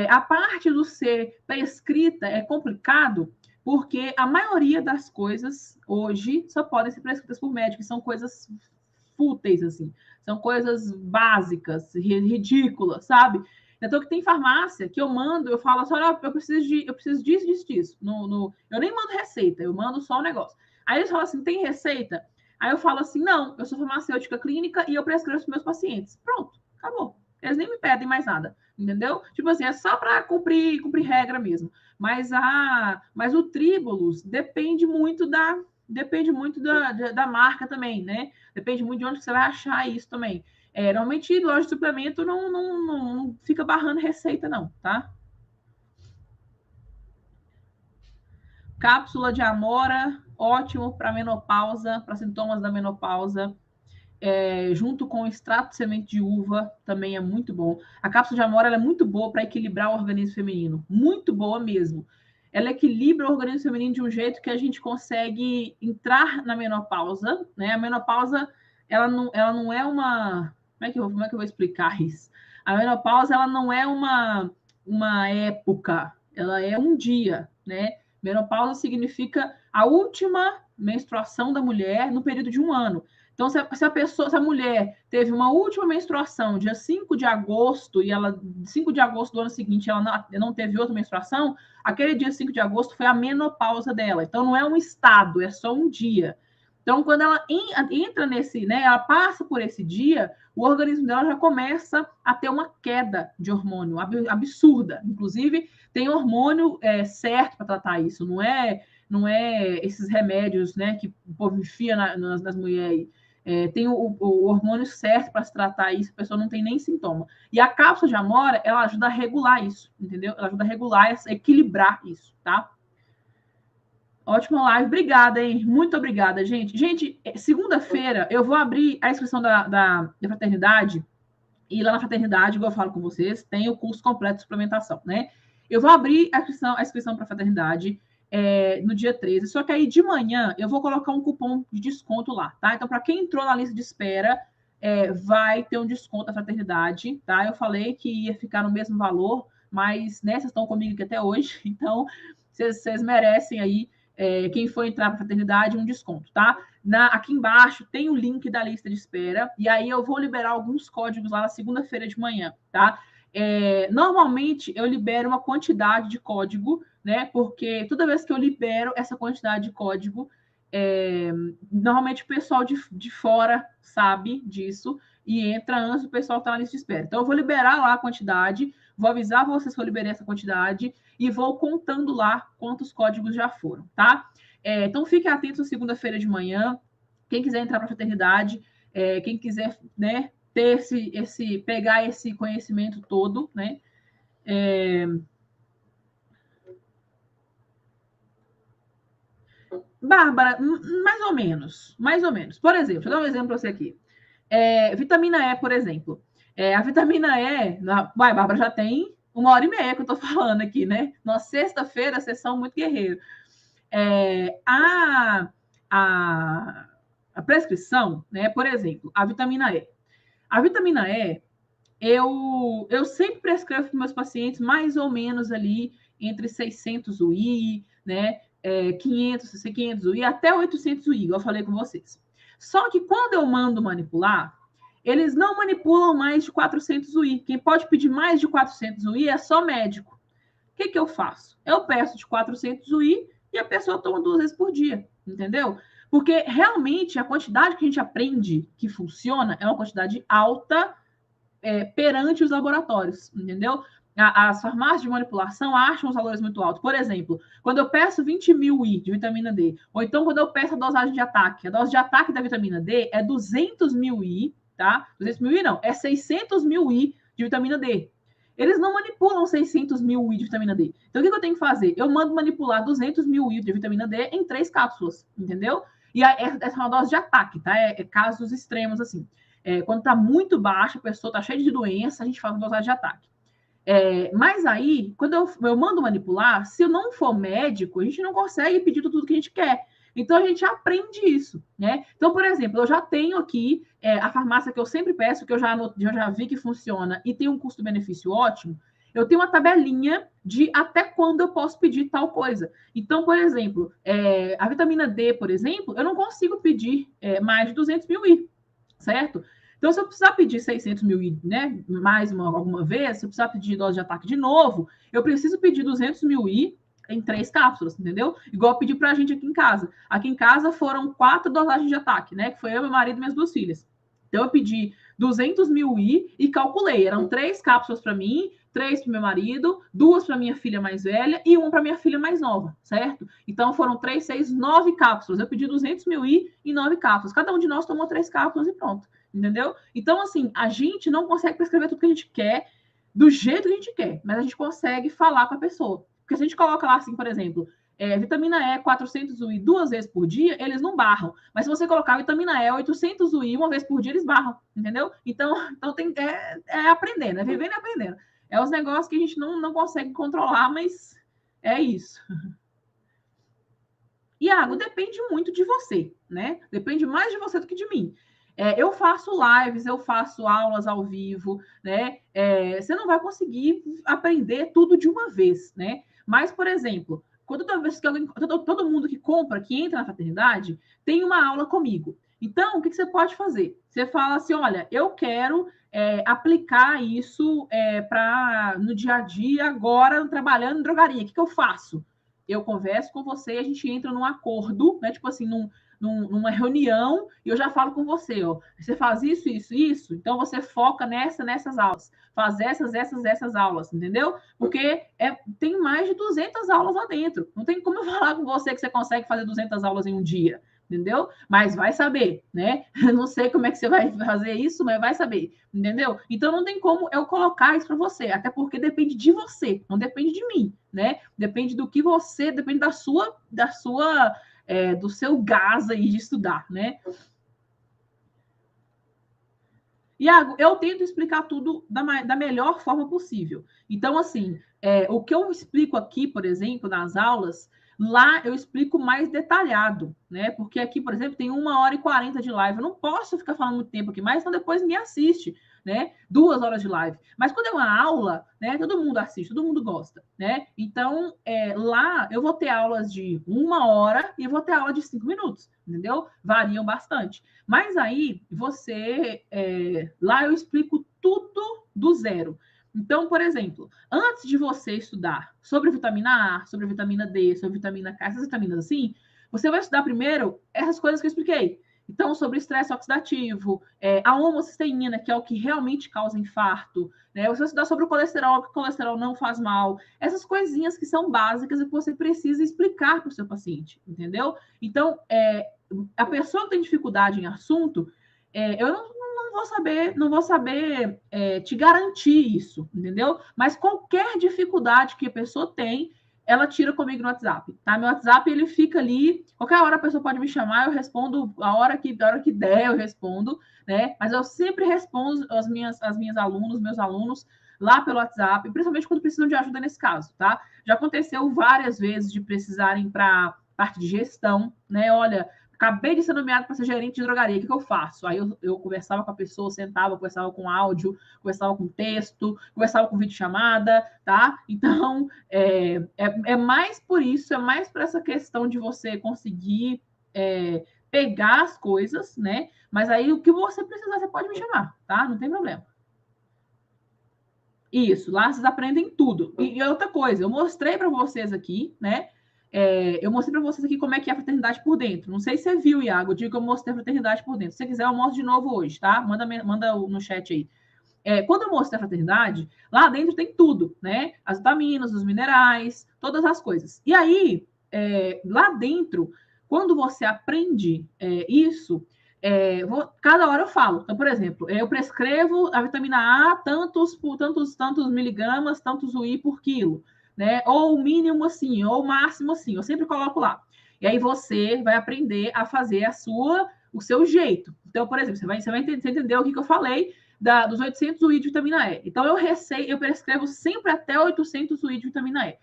A parte do ser prescrita é complicado porque a maioria das coisas hoje só podem ser prescritas por médicos, são coisas fúteis, assim. São coisas básicas, ridículas, sabe? Então, que tem farmácia que eu mando, eu falo assim, olha, eu preciso disso, disso, disso. Eu nem mando receita, eu mando só o negócio. Aí eles falam assim, tem receita? Aí eu falo assim, não, eu sou farmacêutica clínica e eu prescrevo para os meus pacientes. Pronto, acabou. Eles nem me pedem mais nada, entendeu? Tipo assim, é só para cumprir regra mesmo. Mas o Tribulus depende muito da marca também, né? Depende muito de onde você vai achar isso também. Normalmente, loja de suplemento não fica barrando receita, não, tá? Cápsula de amora, ótimo para menopausa, para sintomas da menopausa. Junto com o extrato de semente de uva, também é muito bom. A cápsula de amora é muito boa para equilibrar o organismo feminino. Muito boa mesmo. Ela equilibra o organismo feminino de um jeito que a gente consegue entrar na menopausa, né? A menopausa, ela não é uma... Como é que eu vou explicar isso? A menopausa, ela não é uma época, ela é um dia, né? Menopausa significa a última menstruação da mulher no período de um ano. Então, se a mulher teve uma última menstruação dia 5 de agosto, e 5 de agosto do ano seguinte, ela não teve outra menstruação, aquele dia 5 de agosto foi a menopausa dela. Então, não é um estado, é só um dia. Então, quando ela entra nesse, né, ela passa por esse dia, o organismo dela já começa a ter uma queda de hormônio absurda. Inclusive, tem hormônio certo para tratar isso, não é esses remédios, né, que o povo enfia nas mulheres. Tem o hormônio certo para se tratar isso, a pessoa não tem nem sintoma. E a cápsula de amora, ela ajuda a regular isso, entendeu? Ela ajuda a regular, a equilibrar isso, tá? Ótima live, obrigada, hein? Muito obrigada, gente. Gente, segunda-feira eu vou abrir a inscrição da fraternidade, e lá na fraternidade, igual eu falo com vocês, tem o curso completo de suplementação, né? Eu vou abrir a inscrição para a fraternidade no dia 13, só que aí de manhã eu vou colocar um cupom de desconto lá, tá? Então, para quem entrou na lista de espera, vai ter um desconto da fraternidade, tá? Eu falei que ia ficar no mesmo valor, mas né, vocês estão comigo aqui até hoje, então vocês merecem aí, quem for entrar para a fraternidade, um desconto, tá? Aqui embaixo tem o link da lista de espera, e aí eu vou liberar alguns códigos lá na segunda-feira de manhã, tá? Normalmente eu libero uma quantidade de código, né? Porque toda vez que eu libero essa quantidade de código, normalmente o pessoal de fora sabe disso e entra antes do pessoal que está na lista de espera. Então eu vou liberar lá a quantidade, vou avisar vocês que eu liberei essa quantidade e vou contando lá quantos códigos já foram, tá? Então fiquem atentos segunda-feira de manhã. Quem quiser entrar para a fraternidade, quem quiser, né, ter pegar esse conhecimento todo, né? Bárbara, mais ou menos, mais ou menos. Por exemplo, deixa eu dar um exemplo para você aqui. Vitamina E, por exemplo. A vitamina E, vai, Bárbara, já tem 1h30 que eu tô falando aqui, né? Na sexta-feira, sessão muito guerreiro. A, a prescrição, né? Por exemplo, a vitamina E. A vitamina E, eu sempre prescrevo para meus pacientes mais ou menos ali entre 600 UI, né? 500 UI, até 800 UI, igual eu falei com vocês. Só que quando eu mando manipular, eles não manipulam mais de 400 UI. Quem pode pedir mais de 400 UI é só médico. O que eu faço? Eu peço de 400 UI e a pessoa toma 2 vezes por dia, entendeu? Porque realmente a quantidade que a gente aprende que funciona é uma quantidade alta perante os laboratórios, entendeu? As farmácias de manipulação acham os valores muito altos. Por exemplo, quando eu peço 20 mil I de vitamina D, ou então quando eu peço a dosagem de ataque, a dose de ataque da vitamina D é 200 mil I, tá? 200 mil I não, é 600 mil I de vitamina D. Eles não manipulam 600 mil I de vitamina D. Então, o que eu tenho que fazer? Eu mando manipular 200 mil I de vitamina D em 3 cápsulas, entendeu? E essa é uma dose de ataque, tá? Casos extremos, assim. Quando está muito baixa, a pessoa está cheia de doença, a gente faz uma dosagem de ataque. Mas aí, quando eu mando manipular, se eu não for médico, a gente não consegue pedir tudo que a gente quer. Então, a gente aprende isso, né? Então, por exemplo, eu já tenho aqui a farmácia que eu sempre peço, que eu já vi que funciona e tem um custo-benefício ótimo. Eu tenho uma tabelinha de até quando eu posso pedir tal coisa. Então, por exemplo, a vitamina D, por exemplo, eu não consigo pedir mais de 200 mil I, certo? Então, se eu precisar pedir 600 mil, né, mais alguma vez, se eu precisar pedir dose de ataque de novo, eu preciso pedir 200 mil I em 3 cápsulas, entendeu? Igual eu pedi pra gente aqui em casa. Aqui em casa foram 4 dosagens de ataque, né, que foi eu, meu marido e minhas 2 filhas. Então, eu pedi 200 mil I e calculei. Eram 3 cápsulas para mim, 3 para meu marido, 2 para minha filha mais velha e 1 para minha filha mais nova, certo? Então, foram 3, 6, 9 cápsulas. Eu pedi 200 mil I em 9 cápsulas. Cada um de nós tomou 3 cápsulas e pronto. Entendeu? Então, assim, a gente não consegue prescrever tudo que a gente quer do jeito que a gente quer, mas a gente consegue falar com a pessoa. Porque se a gente coloca lá, assim, por exemplo, vitamina E 400 UI 2 vezes por dia, eles não barram. Mas se você colocar vitamina E 800 UI 1 vez por dia, eles barram, entendeu? Então tem, aprendendo, é vivendo e aprendendo. É os negócios que a gente não consegue controlar, mas é isso. Iago, depende muito de você, né? Depende mais de você do que de mim. Eu faço lives, eu faço aulas ao vivo, né? Você não vai conseguir aprender tudo de uma vez, né? Mas, por exemplo, quando todo mundo que compra, que entra na fraternidade, tem uma aula comigo. Então, o que você pode fazer? Você fala assim: olha, eu quero aplicar isso no dia a dia, agora trabalhando em drogaria. O que eu faço? Eu converso com você, a gente entra num acordo, né? Tipo assim, numa reunião, e eu já falo com você, ó. Você faz isso, isso, isso, então você foca nessas aulas. Faz essas aulas, entendeu? Porque tem mais de 200 aulas lá dentro. Não tem como eu falar com você que você consegue fazer 200 aulas em um dia, entendeu? Mas vai saber, né? Não sei como é que você vai fazer isso, mas vai saber, entendeu? Então não tem como eu colocar isso para você, até porque depende de você, não depende de mim, né? Depende do que você, depende do seu gás aí de estudar, né? Iago, eu tento explicar tudo da melhor forma possível. Então, assim, o que eu explico aqui, por exemplo, nas aulas, lá eu explico mais detalhado, né? Porque aqui, por exemplo, tem 1h40 de live. Eu não posso ficar falando muito tempo aqui, mas então depois ninguém assiste, né? 2 horas de live. Mas quando é uma aula, né? Todo mundo assiste, todo mundo gosta, né? Então, lá eu vou ter aulas de 1 hora e eu vou ter aula de 5 minutos, entendeu? Variam bastante. Mas aí, lá eu explico tudo do zero. Então, por exemplo, antes de você estudar sobre vitamina A, sobre vitamina D, sobre vitamina K, essas vitaminas assim, você vai estudar primeiro essas coisas que eu expliquei. Então, sobre estresse oxidativo, a homocisteína, que é o que realmente causa infarto, né? Você vai estudar sobre o colesterol, que o colesterol não faz mal. Essas coisinhas que são básicas e que você precisa explicar para o seu paciente, entendeu? Então, a pessoa que tem dificuldade em assunto, eu não vou saber te garantir isso, entendeu? Mas qualquer dificuldade que a pessoa tem, ela tira comigo no WhatsApp, tá? Meu WhatsApp, ele fica ali, qualquer hora a pessoa pode me chamar, eu respondo a hora que der, eu respondo, né? Mas eu sempre respondo as minhas alunos, meus alunos, lá pelo WhatsApp, principalmente quando precisam de ajuda nesse caso, tá? Já aconteceu várias vezes de precisarem para parte de gestão, né? Olha, acabei de ser nomeado para ser gerente de drogaria, o que eu faço? Aí eu conversava com a pessoa, sentava, conversava com áudio, conversava com texto, conversava com videochamada, tá? Então, é mais por isso, é mais por essa questão de você conseguir pegar as coisas, né? Mas aí o que você precisar, você pode me chamar, tá? Não tem problema. Isso, lá vocês aprendem tudo. E outra coisa, eu mostrei para vocês aqui, né? Eu mostrei para vocês aqui como é que é a fraternidade por dentro. Não sei se você viu, Iago, eu digo que eu mostrei a fraternidade por dentro. Se você quiser, eu mostro de novo hoje, tá? Manda no chat aí. Quando eu mostrei a fraternidade, lá dentro tem tudo, né? As vitaminas, os minerais, todas as coisas. E aí, lá dentro, quando você aprende isso, cada hora eu falo. Então, por exemplo, eu prescrevo a vitamina A tantos miligramas, tantos UI por quilo, né? Ou o mínimo assim, ou o máximo assim. Eu sempre coloco lá. E aí você vai aprender a fazer o seu jeito. Então, por exemplo, você vai entender o que eu falei dos 800 UI de vitamina E. Então, eu prescrevo sempre até 800 UI de vitamina E.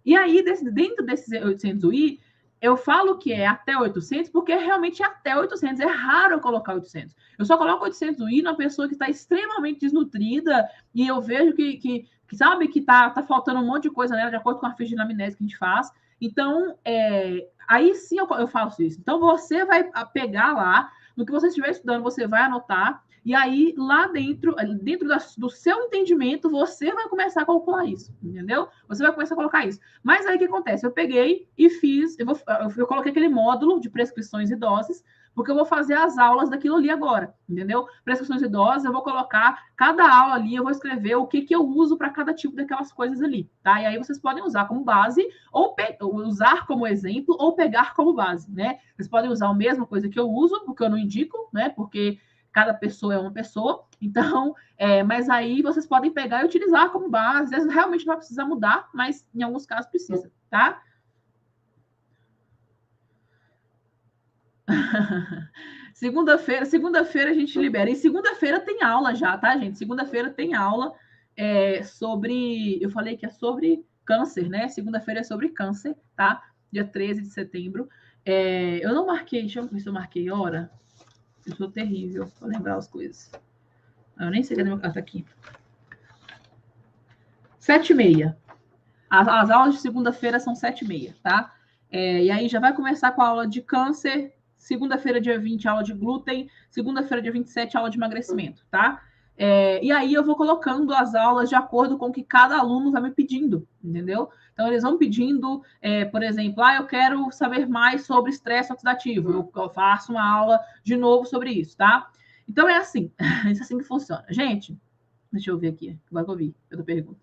E aí, dentro desses 800 UI, eu falo que é até 800 porque realmente é até 800. É raro eu colocar 800. Eu só coloco 800 UI na pessoa que está extremamente desnutrida e eu vejo que sabe, que tá faltando um monte de coisa nela, de acordo com a ficha de anamnese que a gente faz. Então, aí sim eu faço isso. Então, você vai pegar lá, no que você estiver estudando, você vai anotar, e aí, lá dentro do seu entendimento, você vai começar a calcular isso, entendeu? Você vai começar a colocar isso. Mas aí o que acontece? Eu peguei e fiz, eu coloquei aquele módulo de prescrições e doses, porque eu vou fazer as aulas daquilo ali agora, entendeu? Prescrições e doses, eu vou colocar cada aula ali, eu vou escrever o que eu uso para cada tipo daquelas coisas ali, tá? E aí vocês podem usar como base, ou usar como exemplo, ou pegar como base, né? Vocês podem usar a mesma coisa que eu uso, porque eu não indico, né? Porque cada pessoa é uma pessoa, então, mas aí vocês podem pegar e utilizar como base, às vezes realmente não vai precisar mudar, mas em alguns casos precisa, tá? Segunda-feira a gente libera. E segunda-feira tem aula já, tá, gente? Segunda-feira tem aula sobre. Eu falei que é sobre câncer, né? Segunda-feira é sobre câncer, tá? Dia 13 de setembro. Eu não marquei, deixa eu ver se eu marquei hora. Eu sou terrível para lembrar as coisas. Eu nem sei cadê meu carta aqui. 7h30. As aulas de segunda-feira são 7h30, tá? E aí já vai começar com a aula de câncer, segunda-feira, dia 20, aula de glúten, segunda-feira, dia 27, aula de emagrecimento, tá? E aí eu vou colocando as aulas de acordo com o que cada aluno vai me pedindo, entendeu? Então, eles vão pedindo, por exemplo, eu quero saber mais sobre estresse oxidativo. Eu faço uma aula de novo sobre isso, tá? Então, é assim. É assim que funciona. Gente, deixa eu ver aqui. Agora que eu vi, eu pergunto.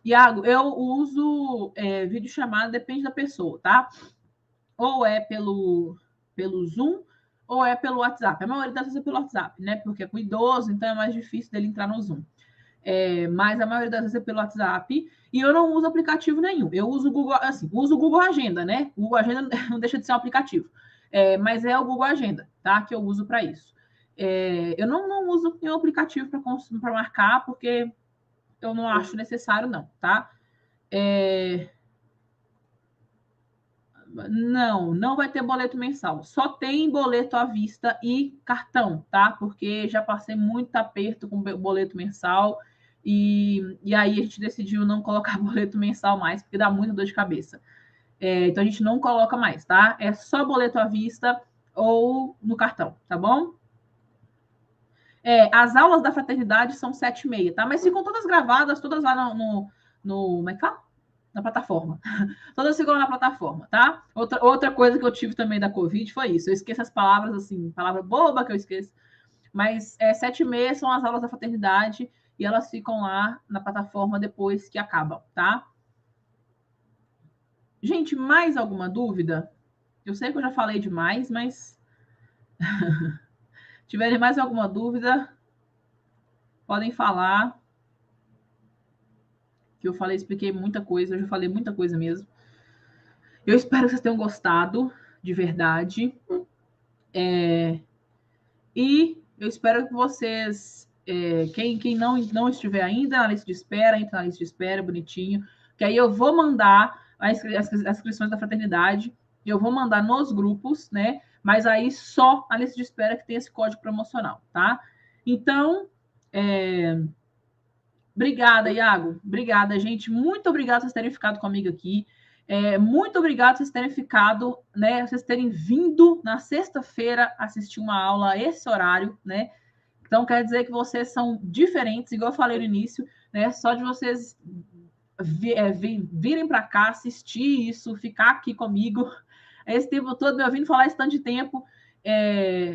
Iago, eu uso videochamada, depende da pessoa, tá? Ou é pelo Zoom, ou é pelo WhatsApp. A maioria das vezes é pelo WhatsApp, né? Porque é com idoso, então é mais difícil dele entrar no Zoom. Mas a maioria das vezes é pelo WhatsApp. E eu não uso aplicativo nenhum. Eu uso o Google, assim, uso o Google Agenda, né? O Google Agenda não deixa de ser um aplicativo. Mas é o Google Agenda, tá? Que eu uso para isso. Eu não uso nenhum aplicativo para marcar, porque eu não acho necessário, não, tá? Não vai ter boleto mensal. Só tem boleto à vista e cartão, tá? Porque já passei muito aperto com boleto mensal e aí a gente decidiu não colocar boleto mensal mais, porque dá muita dor de cabeça. Então a gente não coloca mais, tá? É só boleto à vista ou no cartão, tá bom? As aulas da fraternidade são 7h30, tá? Mas ficam todas gravadas, todas lá no como é que fala? Na plataforma. Todas ficam na plataforma, tá? Outra coisa que eu tive também da Covid foi isso. Eu esqueço as palavras, assim, palavra boba que eu esqueço. Mas 7h30 são as aulas da fraternidade e elas ficam lá na plataforma depois que acabam, tá? Gente, mais alguma dúvida? Eu sei que eu já falei demais, mas tiverem mais alguma dúvida, podem falar. que eu falei, expliquei muita coisa, hoje eu falei muita coisa mesmo. Eu espero que vocês tenham gostado, de verdade. E eu espero que vocês, quem não estiver ainda na lista de espera, entra na lista de espera, bonitinho, que aí eu vou mandar as inscrições da fraternidade, eu vou mandar nos grupos, né? Mas aí só a lista de espera que tem esse código promocional, tá? Então, obrigada, Iago. Obrigada, gente. Muito obrigada por vocês terem ficado comigo aqui. Muito obrigado por vocês terem ficado, né? Vocês terem vindo na sexta-feira assistir uma aula a esse horário, né? Então, quer dizer que vocês são diferentes, igual eu falei no início, né? Só de vocês virem para cá, assistir isso, ficar aqui comigo, esse tempo todo me ouvindo falar esse tanto de tempo,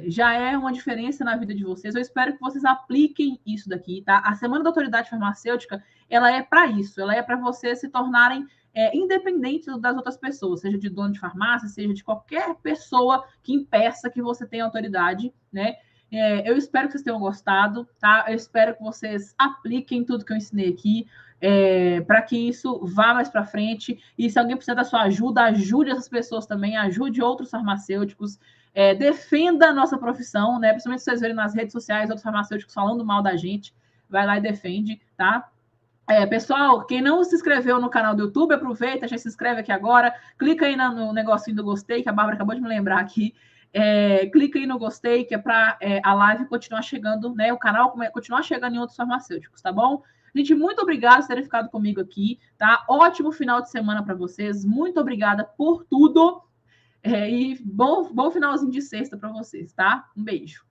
já é uma diferença na vida de vocês. Eu espero que vocês apliquem isso daqui, tá? A Semana da Autoridade Farmacêutica, ela é para isso, ela é para vocês se tornarem independentes das outras pessoas, seja de dono de farmácia, seja de qualquer pessoa que impeça que você tenha autoridade, né? Eu espero que vocês tenham gostado, tá? Eu espero que vocês apliquem tudo que eu ensinei aqui, para que isso vá mais para frente. E se alguém precisa da sua ajuda, ajude essas pessoas também, ajude outros farmacêuticos, defenda a nossa profissão, né? Principalmente se vocês verem nas redes sociais outros farmacêuticos falando mal da gente, vai lá e defende, tá? Pessoal, quem não se inscreveu no canal do YouTube, aproveita, já se inscreve aqui agora, clica aí no negocinho do gostei, que a Bárbara acabou de me lembrar aqui. Clica aí no gostei, que é para a live continuar chegando, né? O canal continuar chegando em outros farmacêuticos, tá bom? Gente, muito obrigada por terem ficado comigo aqui, tá? Ótimo final de semana para vocês. Muito obrigada por tudo. E bom finalzinho de sexta para vocês, tá? Um beijo.